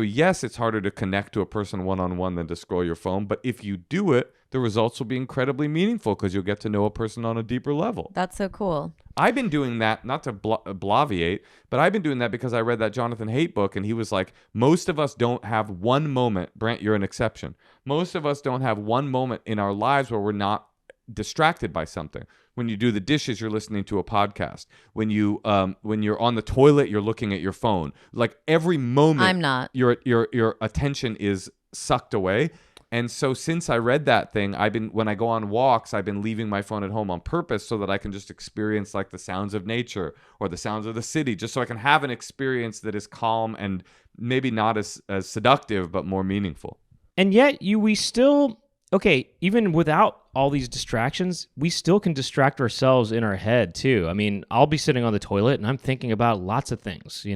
Speaker 1: yes, it's harder to connect to a person one-on-one than to scroll your phone. But if you do it, the results will be incredibly meaningful because you'll get to know a person on a deeper level.
Speaker 3: That's so cool.
Speaker 1: I've been doing that, not to bloviate, but I've been doing that because I read that Jonathan Haidt book, and he was like, most of us don't have one moment. Brent, you're an exception. Most of us don't have one moment in our lives where we're not distracted by something. When you do the dishes, you're listening to a podcast. When you're on the toilet, you're looking at your phone. Like every moment,
Speaker 3: I'm not.
Speaker 1: Your attention is sucked away. And so since I read that thing, when I go on walks, I've been leaving my phone at home on purpose so that I can just experience like the sounds of nature or the sounds of the city, just so I can have an experience that is calm and maybe not as seductive, but more meaningful.
Speaker 2: And yet we still, even without all these distractions, we still can distract ourselves in our head too. I mean, I'll be sitting on the toilet and I'm thinking about lots of things,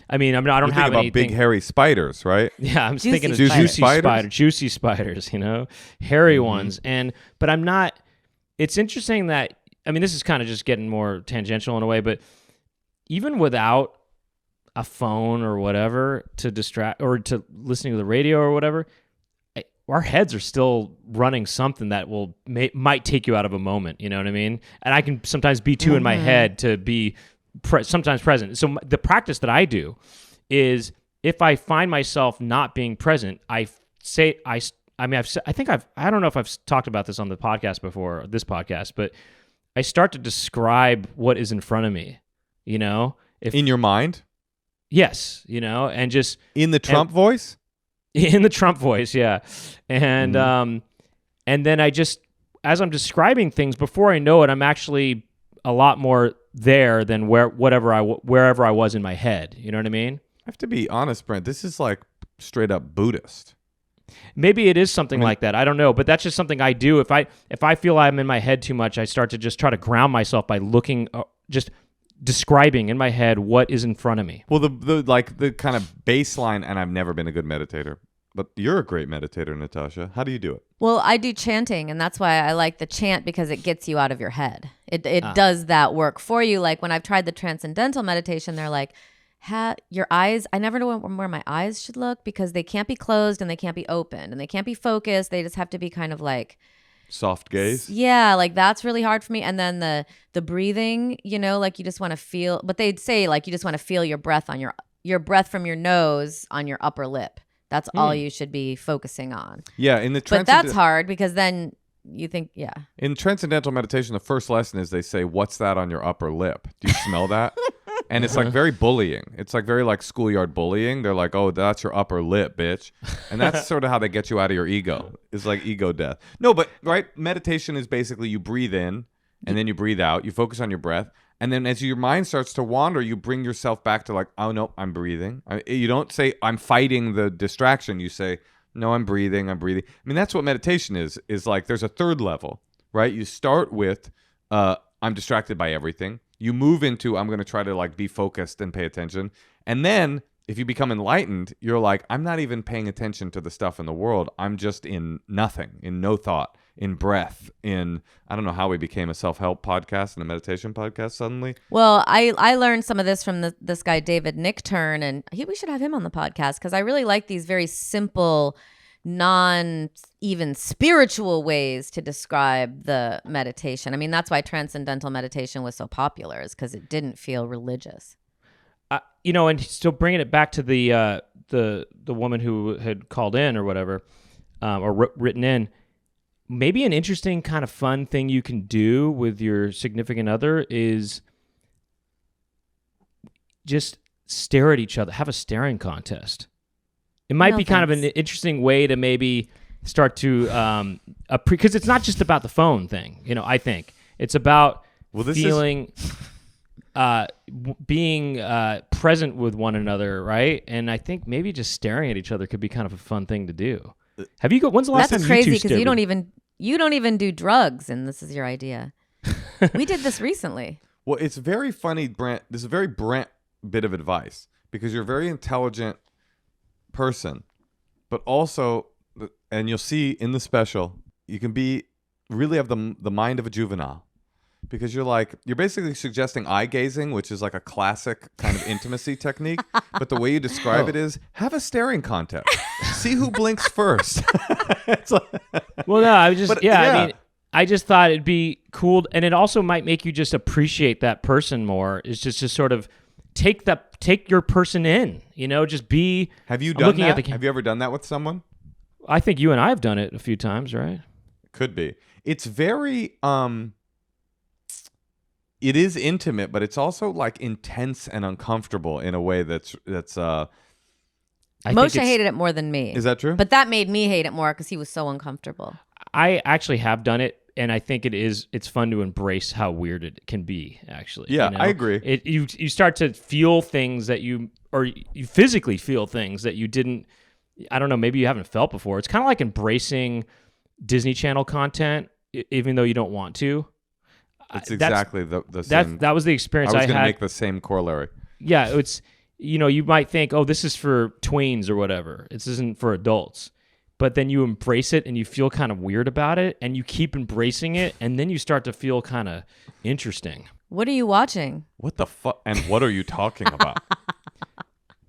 Speaker 2: I mean, I don't have
Speaker 1: about
Speaker 2: anything.
Speaker 1: Big hairy spiders, right?
Speaker 2: Yeah, I'm thinking of juicy spiders, hairy ones. But I'm not. It's interesting that, I mean, this is kind of just getting more tangential in a way, but even without a phone or whatever to distract or to listening to the radio or whatever, our heads are still running something that might take you out of a moment. You know what I mean? And I can sometimes be too in my head to be sometimes present. So the practice that I do is if I find myself not being present, I don't know if I've talked about this on the podcast before, this podcast, but I start to describe what is in front of me,
Speaker 1: in your mind?
Speaker 2: Yes, and just
Speaker 1: in the Trump voice.
Speaker 2: In the Trump voice, yeah, and and then I just, as I'm describing things, before I know it, I'm actually a lot more there than wherever I was in my head. You know what I mean?
Speaker 1: I have to be honest, Brent. This is like straight up Buddhist.
Speaker 2: Maybe it is something like that. I don't know, but that's just something I do. If I feel I'm in my head too much, I start to just try to ground myself by looking, just describing in my head what is in front of me.
Speaker 1: Well, the kind of baseline, and I've never been a good meditator, but you're a great meditator, Natasha. How do you do it?
Speaker 3: Well, I do chanting, and that's why I like the chant, because it gets you out of your head. It does that work for you. Like when I've tried the transcendental meditation, they're like, your eyes, I never know where my eyes should look, because they can't be closed and they can't be opened and they can't be focused. They just have to be kind of like
Speaker 1: soft gaze.
Speaker 3: Yeah, like that's really hard for me. And then the breathing, like you just want to feel, but they'd say like you just want to feel your breath on your breath from your nose on your upper lip. That's all you should be focusing on.
Speaker 1: Yeah,
Speaker 3: but that's hard, because then you think,
Speaker 1: in transcendental meditation, the first lesson is they say, "What's that on your upper lip? Do you smell that?" And it's like very bullying. It's like very like schoolyard bullying. They're like, "Oh, that's your upper lip, bitch." And that's sort of how they get you out of your ego. It's like ego death. No, but right, meditation is basically you breathe in and then you breathe out. You focus on your breath. And then as your mind starts to wander, you bring yourself back to like, "Oh, no, I'm breathing." You don't say, "I'm fighting the distraction." You say, "No, I'm breathing. I'm breathing." I mean, that's what meditation is like there's a third level, right? You start with, I'm distracted by everything. You move into, I'm going to try to like be focused and pay attention. And then if you become enlightened, you're like, I'm not even paying attention to the stuff in the world. I'm just in nothing, in no thought, in breath, I don't know how we became a self-help podcast and a meditation podcast suddenly.
Speaker 3: Well, I learned some of this from this guy, David Nickturn, and we should have him on the podcast, because I really like these very simple, non-even spiritual ways to describe the meditation. I mean, that's why transcendental meditation was so popular, is because it didn't feel religious.
Speaker 2: And still bringing it back to the woman who had called in or whatever, or written in, maybe an interesting kind of fun thing you can do with your significant other is just stare at each other, have a staring contest. It might be kind of an interesting way to maybe start to, because it's not just about the phone thing, I think. It's about feeling, being present with one another, right? And I think maybe just staring at each other could be kind of a fun thing to do. When's the last time
Speaker 3: That's crazy,
Speaker 2: you two
Speaker 3: because you don't even do drugs, and this is your idea. We did this recently.
Speaker 1: Well, it's very funny, Brent. This is a very Brent bit of advice, because you're a very intelligent person, but also, and you'll see in the special, you can really have the mind of a juvenile, because you're basically suggesting eye gazing, which is like a classic kind of intimacy technique, but the way you describe it is have a staring contest, see who blinks first.
Speaker 2: Well, no, I mean, I just thought it'd be cool, and it also might make you just appreciate that person more. Is just to sort of take your person in, just be.
Speaker 1: Have you done that? Have you ever done that with someone?
Speaker 2: I think you and I have done it a few times, right?
Speaker 1: Could be. It's very it is intimate, but it's also like intense and uncomfortable in a way that's
Speaker 3: Moshe hated it more than me.
Speaker 1: Is that true?
Speaker 3: But that made me hate it more, because he was so uncomfortable.
Speaker 2: I actually have done it, and I think it's fun to embrace how weird it can be, actually.
Speaker 1: Yeah, I agree.
Speaker 2: You start to feel things that you physically feel things that you didn't, I don't know, maybe you haven't felt before. It's kind of like embracing Disney Channel content, even though you don't want to.
Speaker 1: It's exactly the same.
Speaker 2: That was the experience I had.
Speaker 1: I was going to make the same corollary.
Speaker 2: Yeah, it's, you might think, oh, this is for tweens or whatever. This isn't for adults. But then you embrace it and you feel kind of weird about it, and you keep embracing it, and then you start to feel kind of interesting.
Speaker 3: What are you watching?
Speaker 1: What the fuck? And what are you talking about?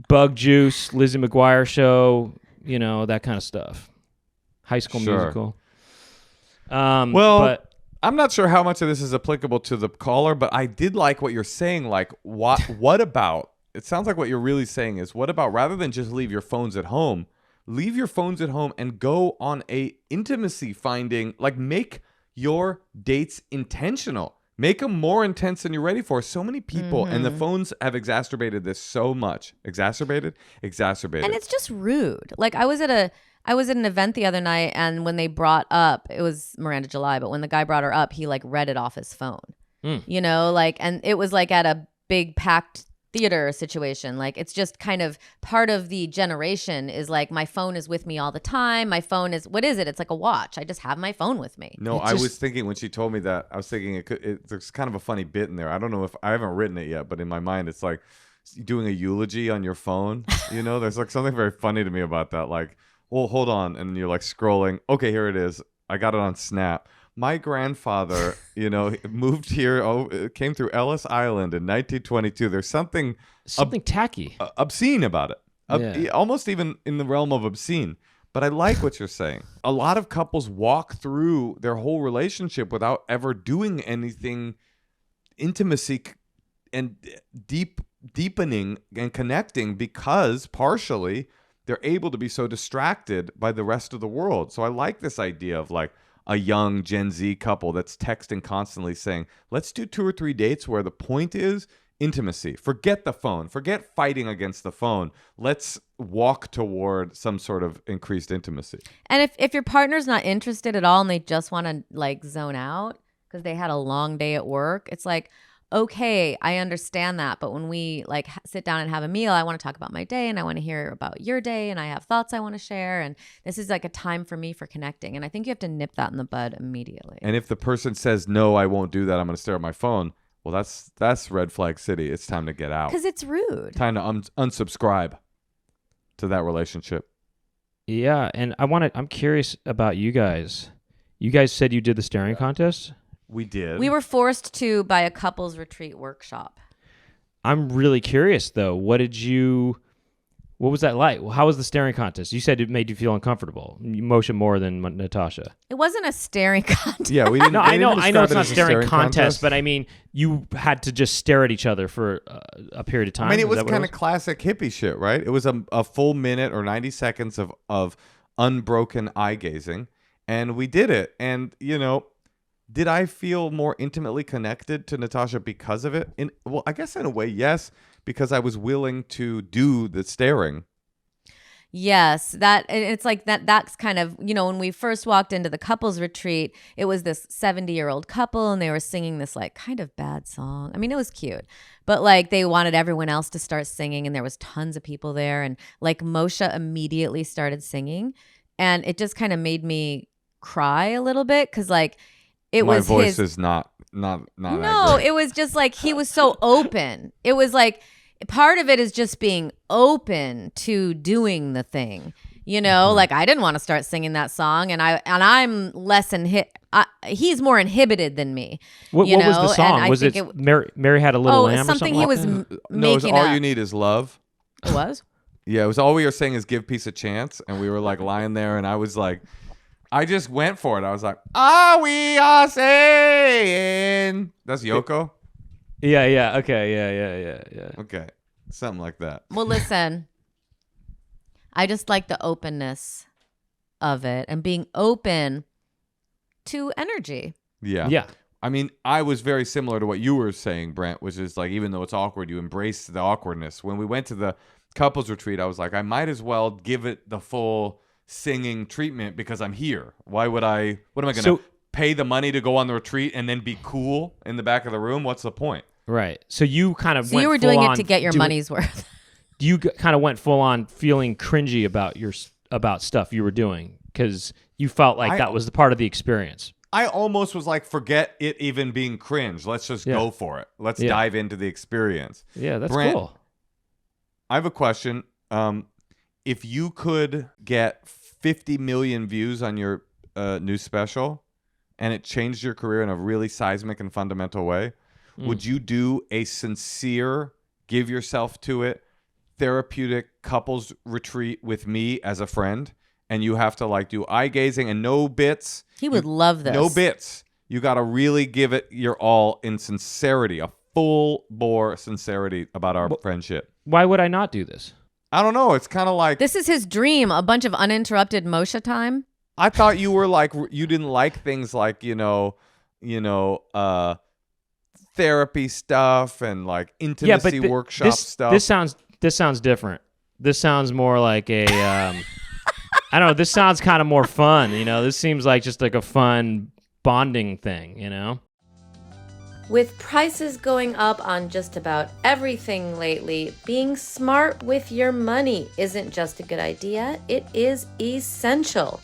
Speaker 2: Bug Juice, Lizzie McGuire show, that kind of stuff. High School Musical. But
Speaker 1: I'm not sure how much of this is applicable to the caller, but I did like what you're saying. Like, what about, it sounds like what you're really saying is, what about, rather than just leave your phones at home, leave your phones at home and go on a intimacy finding, like make your dates intentional. Make them more intense than you're ready for. So many people, and the phones have exacerbated this so much. Exacerbated.
Speaker 3: And it's just rude. Like I was at an event the other night, and when they brought up, it was Miranda July, but when the guy brought her up, he like read it off his phone. You know, like, and it was like at a big packed theater situation. Like, it's just kind of part of the generation is like, my phone is with me all the time. My phone is, what is it? It's like a watch. I just have my phone with me.
Speaker 1: No, I was thinking when she told me that, I was thinking there's kind of a funny bit in there. I don't know if I haven't written it yet, but in my mind, it's like doing a eulogy on your phone. You know, there's like something very funny to me about that. Like, well, hold on. And you're like scrolling. Okay, here it is. I got it on Snap. My grandfather, you know, moved here, came through Ellis Island in 1922. There's something
Speaker 2: tacky,
Speaker 1: obscene about it. Almost even in the realm of obscene. But I like what you're saying. A lot of couples walk through their whole relationship without ever doing anything intimacy and deepening and connecting because partially they're able to be so distracted by the rest of the world. So I like this idea of like a young Gen Z couple that's texting constantly saying, let's do 2 or 3 dates where the point is intimacy. Forget the phone. Forget fighting against the phone. Let's walk toward some sort of increased intimacy.
Speaker 3: And if your partner's not interested at all and they just want to like zone out because they had a long day at work, it's like, okay, I understand that. But when we like sit down and have a meal, I want to talk about my day and I want to hear about your day and I have thoughts I want to share. And this is like a time for me for connecting. And I think you have to nip that in the bud immediately.
Speaker 1: And if the person says, no, I won't do that, I'm going to stare at my phone. Well, that's red flag city. It's time to get out.
Speaker 3: Because it's rude.
Speaker 1: Time to unsubscribe to that relationship.
Speaker 2: Yeah, and I'm curious about you guys. You guys said you did the staring contest?
Speaker 1: We did.
Speaker 3: We were forced to by a couples retreat workshop.
Speaker 2: I'm really curious though. What was that like? How was the staring contest? You said it made you feel uncomfortable. Moshe more than Natasha.
Speaker 3: It wasn't a staring contest.
Speaker 1: Yeah, we didn't.
Speaker 2: No, I know it's not
Speaker 1: a
Speaker 2: staring contest, but I mean, you had to just stare at each other for a period of time.
Speaker 1: I mean, it was kind of classic hippie shit, right? It was a full minute or 90 seconds of unbroken eye gazing, and we did it. And you know, did I feel more intimately connected to Natasha because of it? Well, I guess in a way, yes, because I was willing to do the staring.
Speaker 3: Yes, it's like that's kind of, you know, when we first walked into the couples retreat, it was this 70-year-old couple and they were singing this like kind of bad song. I mean, it was cute, but like they wanted everyone else to start singing and there was tons of people there and like Moshe immediately started singing and it just kind of made me cry a little bit because like
Speaker 1: my voice is not
Speaker 3: no, it was just like he was so open. It was like part of it is just being open to doing the thing, you know. Like I didn't want to start singing that song, and I'm less he's more inhibited than me.
Speaker 2: What was the song? Was it Mary Had a Little Lamb? Or something
Speaker 3: he was
Speaker 1: no,
Speaker 3: making.
Speaker 1: It was All You Need Is Love.
Speaker 3: It was.
Speaker 1: Yeah, it was all we were saying is give peace a chance, and we were like lying there, and I was like. I just went for it. I was like, "Are we all saying?" That's Yoko.
Speaker 2: Yeah. Okay. Yeah.
Speaker 1: Okay, something like that.
Speaker 3: Well, listen, I just like the openness of it and being open to energy.
Speaker 1: Yeah. I mean, I was very similar to what you were saying, Brent, which is like, even though it's awkward, you embrace the awkwardness. When we went to the couples retreat, I was like, I might as well give it the full singing treatment because I'm here. What am I going to pay the money to go on the retreat and then be cool in the back of the room? What's the point?
Speaker 2: Right. So you kind of
Speaker 3: you were doing it to get your money's worth.
Speaker 2: You kind of went full on feeling cringy about stuff you were doing because you felt like that was the part of the experience.
Speaker 1: I almost was like, forget it even being cringe. Let's just go for it. Let's dive into the experience.
Speaker 2: Yeah, that's
Speaker 1: Brent,
Speaker 2: cool.
Speaker 1: I have a question. If you could get 50 million views on your new special and it changed your career in a really seismic and fundamental way, would you do a sincere, give yourself to it, therapeutic couples retreat with me as a friend? And you have to like do eye gazing and no bits.
Speaker 3: He would love this.
Speaker 1: No bits. You got to really give it your all in sincerity, a full bore sincerity about our friendship.
Speaker 2: Why would I not do this?
Speaker 1: I don't know. It's kind of like...
Speaker 3: This is his dream, a bunch of uninterrupted Moshe time.
Speaker 1: I thought you were like, you didn't like things like, therapy stuff and like intimacy workshop stuff.
Speaker 2: This sounds different. This sounds more like a I don't know. This sounds kind of more fun. This seems like just like a fun bonding thing.
Speaker 3: With prices going up on just about everything lately, being smart with your money isn't just a good idea, it is essential.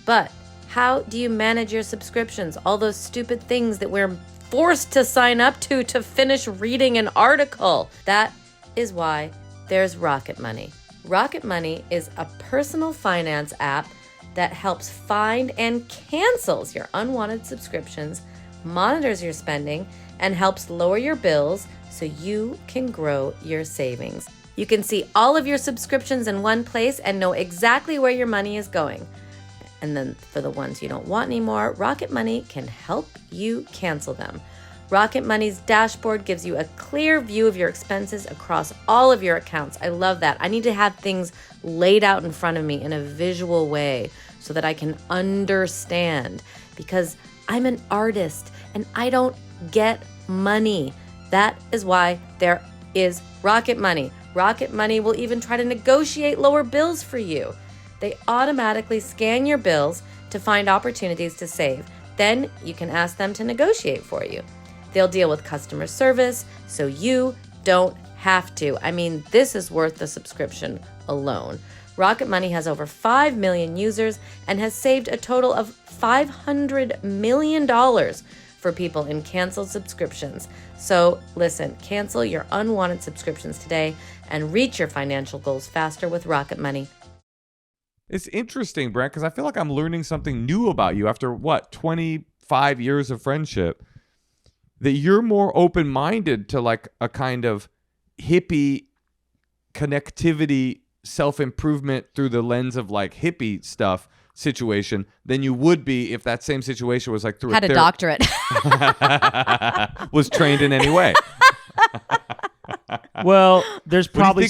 Speaker 3: But how do you manage your subscriptions? All those stupid things that we're forced to sign up to finish reading an article. That is why there's Rocket Money. Rocket Money is a personal finance app that helps find and cancels your unwanted subscriptions, monitors your spending, and helps lower your bills so you can grow your savings. You can see all of your subscriptions in one place and know exactly where your money is going. And then for the ones you don't want anymore, Rocket Money can help you cancel them. Rocket Money's dashboard gives you a clear view of your expenses across all of your accounts. I love that. I need to have things laid out in front of me in a visual way so that I can understand, because I'm an artist and I don't get money. That is why there is Rocket Money. Rocket Money will even try to negotiate lower bills for you. They automatically scan your bills to find opportunities to save. Then you can ask them to negotiate for you. They'll deal with customer service so you don't have to. I mean, this is worth the subscription alone. Rocket Money has over 5 million users and has saved a total of $500 million for people in canceled subscriptions. So listen, cancel your unwanted subscriptions today and reach your financial goals faster with Rocket Money.
Speaker 1: It's interesting, Brent, because I feel like I'm learning something new about you after, 25 years of friendship, that you're more open-minded to like a kind of hippie connectivity, self-improvement through the lens of like hippie stuff situation than you would be if that same situation was like through
Speaker 3: Had a doctorate.
Speaker 1: was trained in any way.
Speaker 2: Well, there's probably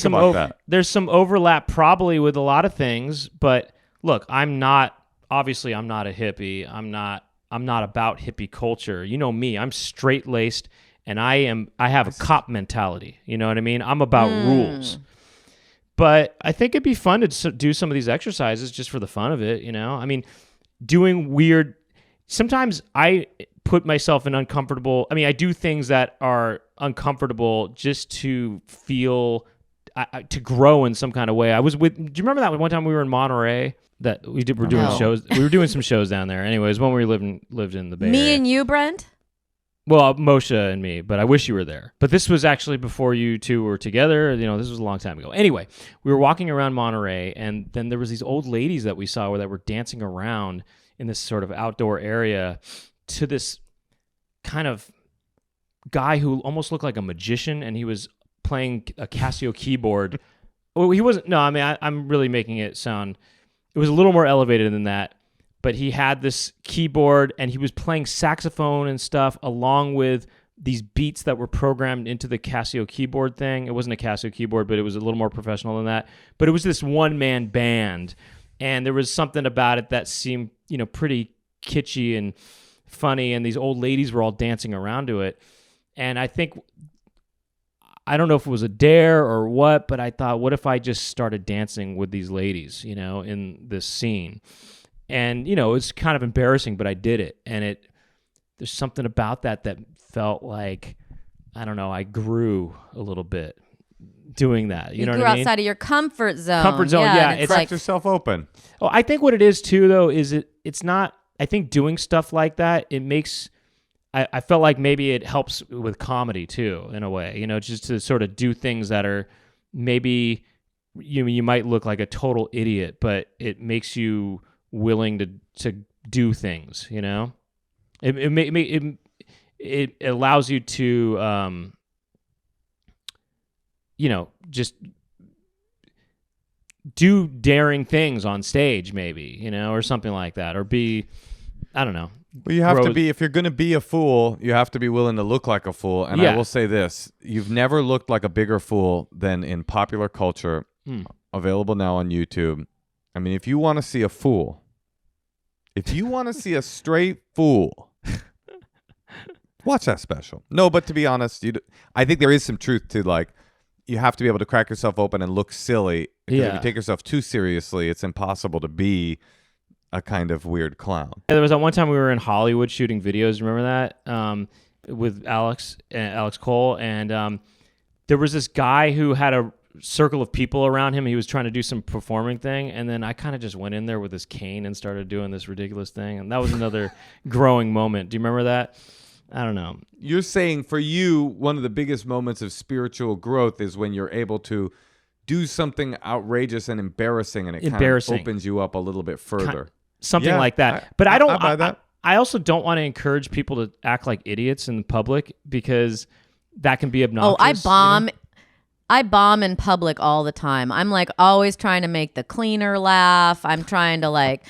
Speaker 1: there's
Speaker 2: some overlap probably with a lot of things, but look, I'm not a hippie. I'm not about hippie culture. You know me, I'm straight-laced and I have a cop mentality. You know what I mean? I'm about rules. But I think it'd be fun to do some of these exercises just for the fun of it, I mean, doing weird. Sometimes I put myself in uncomfortable. I mean, I do things that are uncomfortable just to feel, to grow in some kind of way. Do you remember that one time we were in Monterey that we're doing shows? We were doing some shows down there. Anyways, when we lived in the Bay Area.
Speaker 3: Me and you, Brent?
Speaker 2: Well, Moshe and me, but I wish you were there. But this was actually before you two were together. This was a long time ago. Anyway, we were walking around Monterey, and then there was these old ladies that we saw that were dancing around in this sort of outdoor area to this kind of guy who almost looked like a magician, and he was playing a Casio keyboard. Well, he wasn't. No, I mean, I'm really making it sound. It was a little more elevated than that. But he had this keyboard and he was playing saxophone and stuff along with these beats that were programmed into the Casio keyboard thing. It wasn't a Casio keyboard, but it was a little more professional than that. But it was this one-man band, and there was something about it that seemed, pretty kitschy and funny, and these old ladies were all dancing around to it. And I don't know if it was a dare or what, but I thought, what if I just started dancing with these ladies, in this scene? And, it's kind of embarrassing, but I did it. And there's something about that felt like, I don't know, I grew a little bit doing that. You know what I mean?
Speaker 3: Grew outside of your comfort zone.
Speaker 2: Comfort zone, yeah.
Speaker 1: It's like yourself open.
Speaker 2: Oh, I think what it is too, though, is it's not, I think doing stuff like that, it makes, I felt like maybe it helps with comedy too, in a way, just to sort of do things that are maybe, you might look like a total idiot, but it makes you willing to do things, it allows you to just do daring things on stage, maybe, or something like that, or be, I don't know.
Speaker 1: Well, you have to be, if you're going to be a fool, you have to be willing to look like a fool. And I will say this, you've never looked like a bigger fool than in popular culture, available now on YouTube. I mean, if you want to see a fool, if you want to see a straight fool, Watch that special. No, but to be honest, I think there is some truth to like, you have to be able to crack yourself open and look silly. Because if you take yourself too seriously, it's impossible to be a kind of weird clown.
Speaker 2: There was that one time we were in Hollywood shooting videos. Remember that? With Alex Cole, and there was this guy who had a circle of people around him. He was trying to do some performing thing, and then I kind of just went in there with this cane and started doing this ridiculous thing, and that was another growing moment. Do you remember that? I don't know.
Speaker 1: You're saying for you, one of the biggest moments of spiritual growth is when you're able to do something outrageous and embarrassing, and it kind of opens you up a little bit further.
Speaker 2: Something like that. But I don't. I buy that. I also don't want to encourage people to act like idiots in public because that can be obnoxious.
Speaker 3: Oh, I bomb in public all the time. I'm like always trying to make the cleaner laugh. I'm trying to like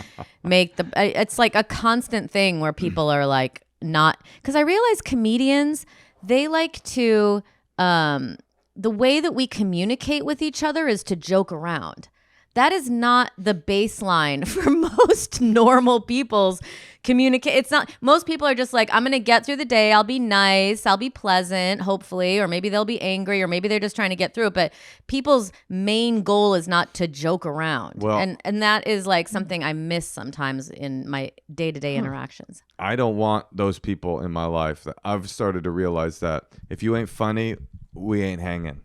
Speaker 3: make it's like a constant thing where people are like not, because I realize comedians, they like to, the way that we communicate with each other is to joke around. That is not the baseline for most normal people's communicate. It's not. Most people are just like, I'm going to get through the day. I'll be nice. I'll be pleasant, hopefully. Or maybe they'll be angry, or maybe they're just trying to get through it. But people's main goal is not to joke around. Well, and that is like something I miss sometimes in my day-to-day interactions.
Speaker 1: I don't want those people in my life. I've started to realize that if you ain't funny, we ain't hanging.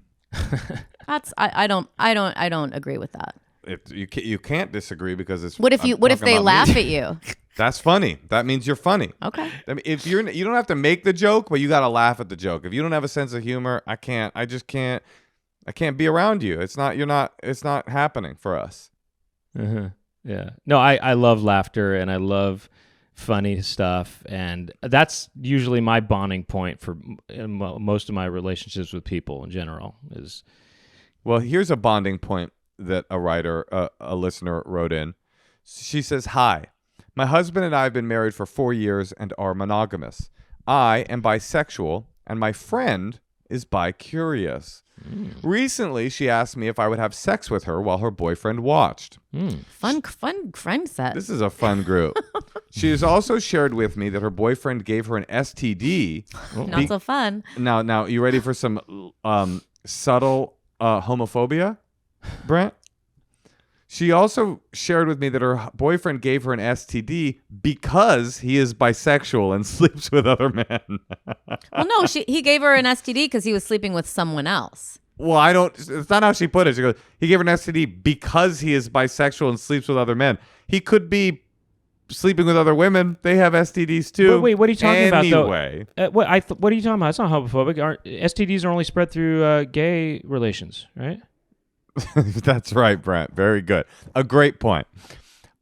Speaker 3: I don't agree with that.
Speaker 1: You can't disagree because it's.
Speaker 3: What if they laugh at you?
Speaker 1: That's funny. That means you're funny.
Speaker 3: Okay.
Speaker 1: I mean, if you don't have to make the joke, but you got to laugh at the joke. If you don't have a sense of humor, I can't. I just can't. I can't be around you. It's not. You're not. It's not happening for us.
Speaker 2: Uh-huh. Yeah. No, I love laughter and I love funny stuff, and that's usually my bonding point for most of my relationships with people in general. Is.
Speaker 1: Well, here's a bonding point that a writer, a listener wrote in. She says, "Hi, my husband and I have been married for 4 years and are monogamous. I am bisexual and my friend is bi-curious. Recently, she asked me if I would have sex with her while her boyfriend watched."
Speaker 3: Fun friend set.
Speaker 1: This is a fun group. She has also shared with me that her boyfriend gave her an STD.
Speaker 3: Not so fun.
Speaker 1: Now, you ready for some subtle homophobia, Brent? She also shared with me that her boyfriend gave her an STD because he is bisexual and sleeps with other men.
Speaker 3: Well, no, he gave her an STD because he was sleeping with someone else.
Speaker 1: Well, it's not how she put it. She goes, he gave her an STD because he is bisexual and sleeps with other men. He could be sleeping with other women. They have STDs too.
Speaker 2: But wait, what are you talking about though? What are you talking about? It's not homophobic. STDs are only spread through gay relations, right?
Speaker 1: That's right, Brent. Very good. A great point.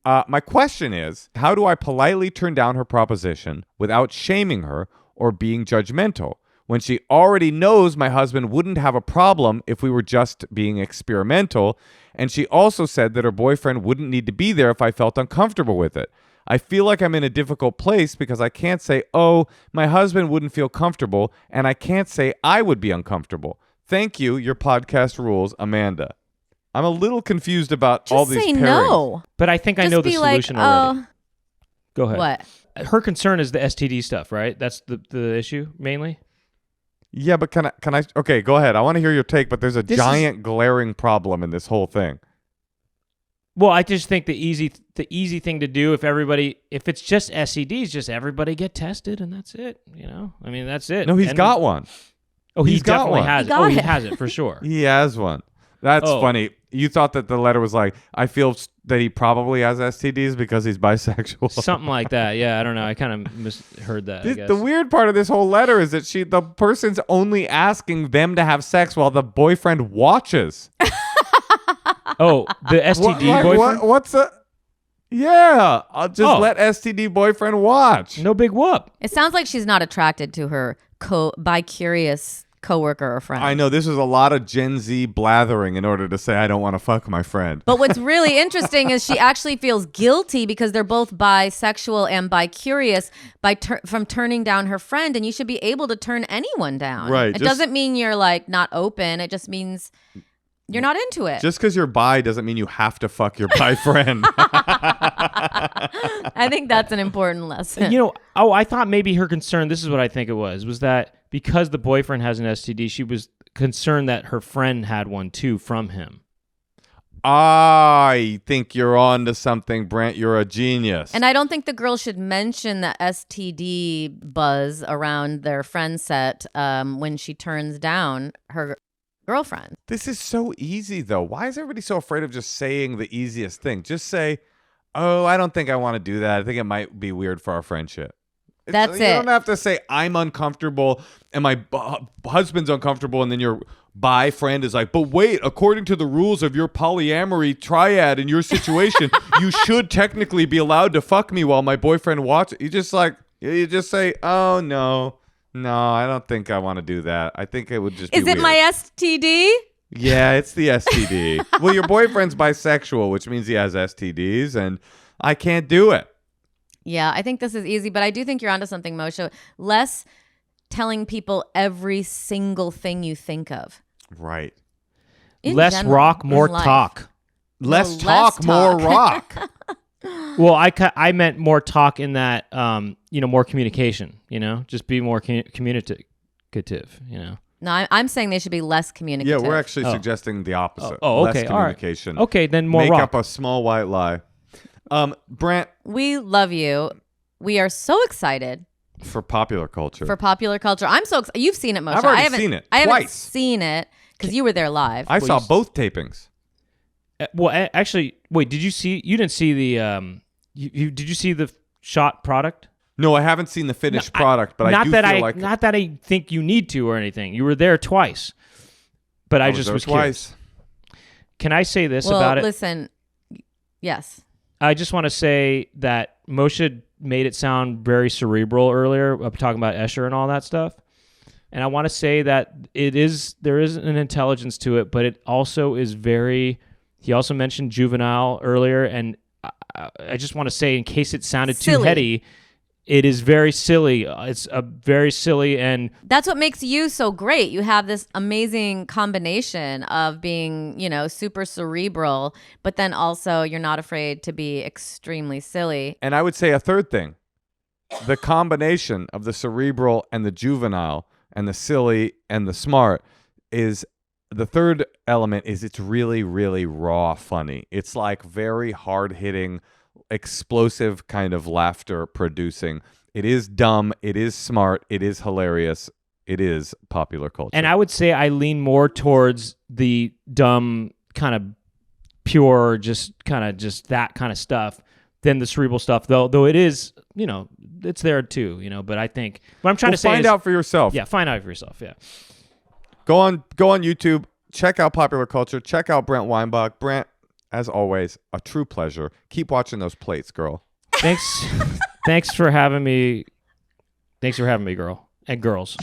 Speaker 1: My question is, how do I politely turn down her proposition without shaming her or being judgmental when she already knows my husband wouldn't have a problem if we were just being experimental, and she also said that her boyfriend wouldn't need to be there if I felt uncomfortable with it? I feel like I'm in a difficult place because I can't say, oh, my husband wouldn't feel comfortable, and I can't say I would be uncomfortable. Thank you. Your podcast rules, Amanda. I'm a little confused about all these pairings.
Speaker 3: Just say no.
Speaker 2: But I think I know the solution already. Go ahead.
Speaker 3: What?
Speaker 2: Her concern is the STD stuff, right? That's the issue mainly?
Speaker 1: Yeah, but can I? Okay, go ahead. I want to hear your take, but there's a giant glaring problem in this whole thing.
Speaker 2: Well, I just think the easy thing to do if it's just STDs, just everybody get tested and that's it. You know, I mean that's it.
Speaker 1: No, he's got one.
Speaker 2: Oh, he definitely has it. Oh, he has it for sure.
Speaker 1: He has one. That's funny. You thought that the letter was like, I feel that he probably has STDs because he's bisexual.
Speaker 2: Something like that. Yeah, I don't know. I kind of misheard that. I guess.
Speaker 1: The weird part of this whole letter is that the person's only asking them to have sex while the boyfriend watches.
Speaker 2: Oh, the STD boyfriend?
Speaker 1: What's a... Yeah, I'll just let STD boyfriend watch.
Speaker 2: No big whoop.
Speaker 3: It sounds like she's not attracted to her bi-curious coworker or friend.
Speaker 1: I know this is a lot of Gen Z blathering in order to say I don't want to fuck my friend.
Speaker 3: But what's really interesting is she actually feels guilty because they're both bisexual and bi-curious from turning down her friend, and you should be able to turn anyone down.
Speaker 1: Right.
Speaker 3: It doesn't mean you're like not open. It just means you're not into it.
Speaker 1: Just because you're bi doesn't mean you have to fuck your bi friend.
Speaker 3: I think that's an important lesson.
Speaker 2: I thought maybe her concern, this is what I think it was that because the boyfriend has an STD, she was concerned that her friend had one too from him.
Speaker 1: I think you're on to something, Brent. You're a genius.
Speaker 3: And I don't think the girl should mention the STD buzz around their friend set when she turns down her girlfriend.
Speaker 1: This is so easy, though. Why is everybody so afraid of just saying the easiest thing? Just say, oh, I don't think I want to do that. I think it might be weird for our friendship.
Speaker 3: That's
Speaker 1: You
Speaker 3: it.
Speaker 1: don't have to say, I'm uncomfortable and my husband's uncomfortable, and then your bi friend is like, but wait, according to the rules of your polyamory triad in your situation, you should technically be allowed to fuck me while my boyfriend watches. You just say, oh, no, I don't think I want to do that. I think it would just be
Speaker 3: Is it
Speaker 1: weird.
Speaker 3: my STD?
Speaker 1: Yeah, it's the STD. Well, your boyfriend's bisexual, which means he has STDs, and I can't do it.
Speaker 3: Yeah, I think this is easy, but I do think you're onto something, Moshe. Less telling people every single thing you think of.
Speaker 1: Right.
Speaker 3: In
Speaker 2: Less
Speaker 3: general,
Speaker 2: rock,
Speaker 3: in
Speaker 2: more
Speaker 3: life.
Speaker 2: talk.
Speaker 1: Less
Speaker 3: less
Speaker 1: talk, more
Speaker 3: talk.
Speaker 1: rock.
Speaker 2: Well, I meant more talk in that, more communication, just be more communicative,
Speaker 3: No, I'm saying they should be less
Speaker 1: Yeah,
Speaker 3: communicative.
Speaker 1: we're actually suggesting the opposite.
Speaker 2: Oh,
Speaker 1: Less
Speaker 2: okay, all right.
Speaker 1: communication.
Speaker 2: Okay, then more
Speaker 1: Make
Speaker 2: rock.
Speaker 1: up a small white lie. Brent,
Speaker 3: We love you. We are so excited
Speaker 1: for popular culture.
Speaker 3: for popular culture. I'm so excited. You've seen it, Moshe.
Speaker 1: I've already
Speaker 3: I haven't
Speaker 1: seen it
Speaker 3: I haven't
Speaker 1: twice.
Speaker 3: seen it because you were there live.
Speaker 1: I saw both tapings.
Speaker 2: Actually, wait, did you see, you didn't see the, did you see the shot product?
Speaker 1: No, I haven't seen the finished product, but I do feel like
Speaker 2: Not that I think you need to or anything. You were there twice. But I just
Speaker 1: there
Speaker 2: was
Speaker 1: twice.
Speaker 2: curious. Can I say this
Speaker 3: well,
Speaker 2: about it?
Speaker 3: listen. Yes.
Speaker 2: I just want to say that Moshe made it sound very cerebral earlier, talking about Escher and all that stuff. And I want to say that there is an intelligence to it, but it also is he also mentioned juvenile earlier. And I just want to say, in case it sounded too
Speaker 3: Silly.
Speaker 2: heady, it is very silly. It's a very silly, and
Speaker 3: That's what makes you so great. You have this amazing combination of being, super cerebral, but then also you're not afraid to be extremely silly.
Speaker 1: And I would say a third thing. The combination of the cerebral and the juvenile and the silly and the smart is the third element is it's really, really raw funny. It's like very hard-hitting, explosive kind of laughter producing. It is dumb. It is smart. It is hilarious. It is popular culture.
Speaker 2: And I would say I lean more towards the dumb kind of pure, just that kind of stuff than the cerebral stuff. Though it is, it's there too. But I think what I'm trying to say
Speaker 1: find
Speaker 2: is,
Speaker 1: out for yourself.
Speaker 2: Yeah, find out for yourself. Yeah.
Speaker 1: Go on YouTube. Check out popular culture. Check out Brent Weinbach. Brent, as always, a true pleasure. Keep watching those plates, girl.
Speaker 2: Thanks for having me. Thanks for having me, girl and girls.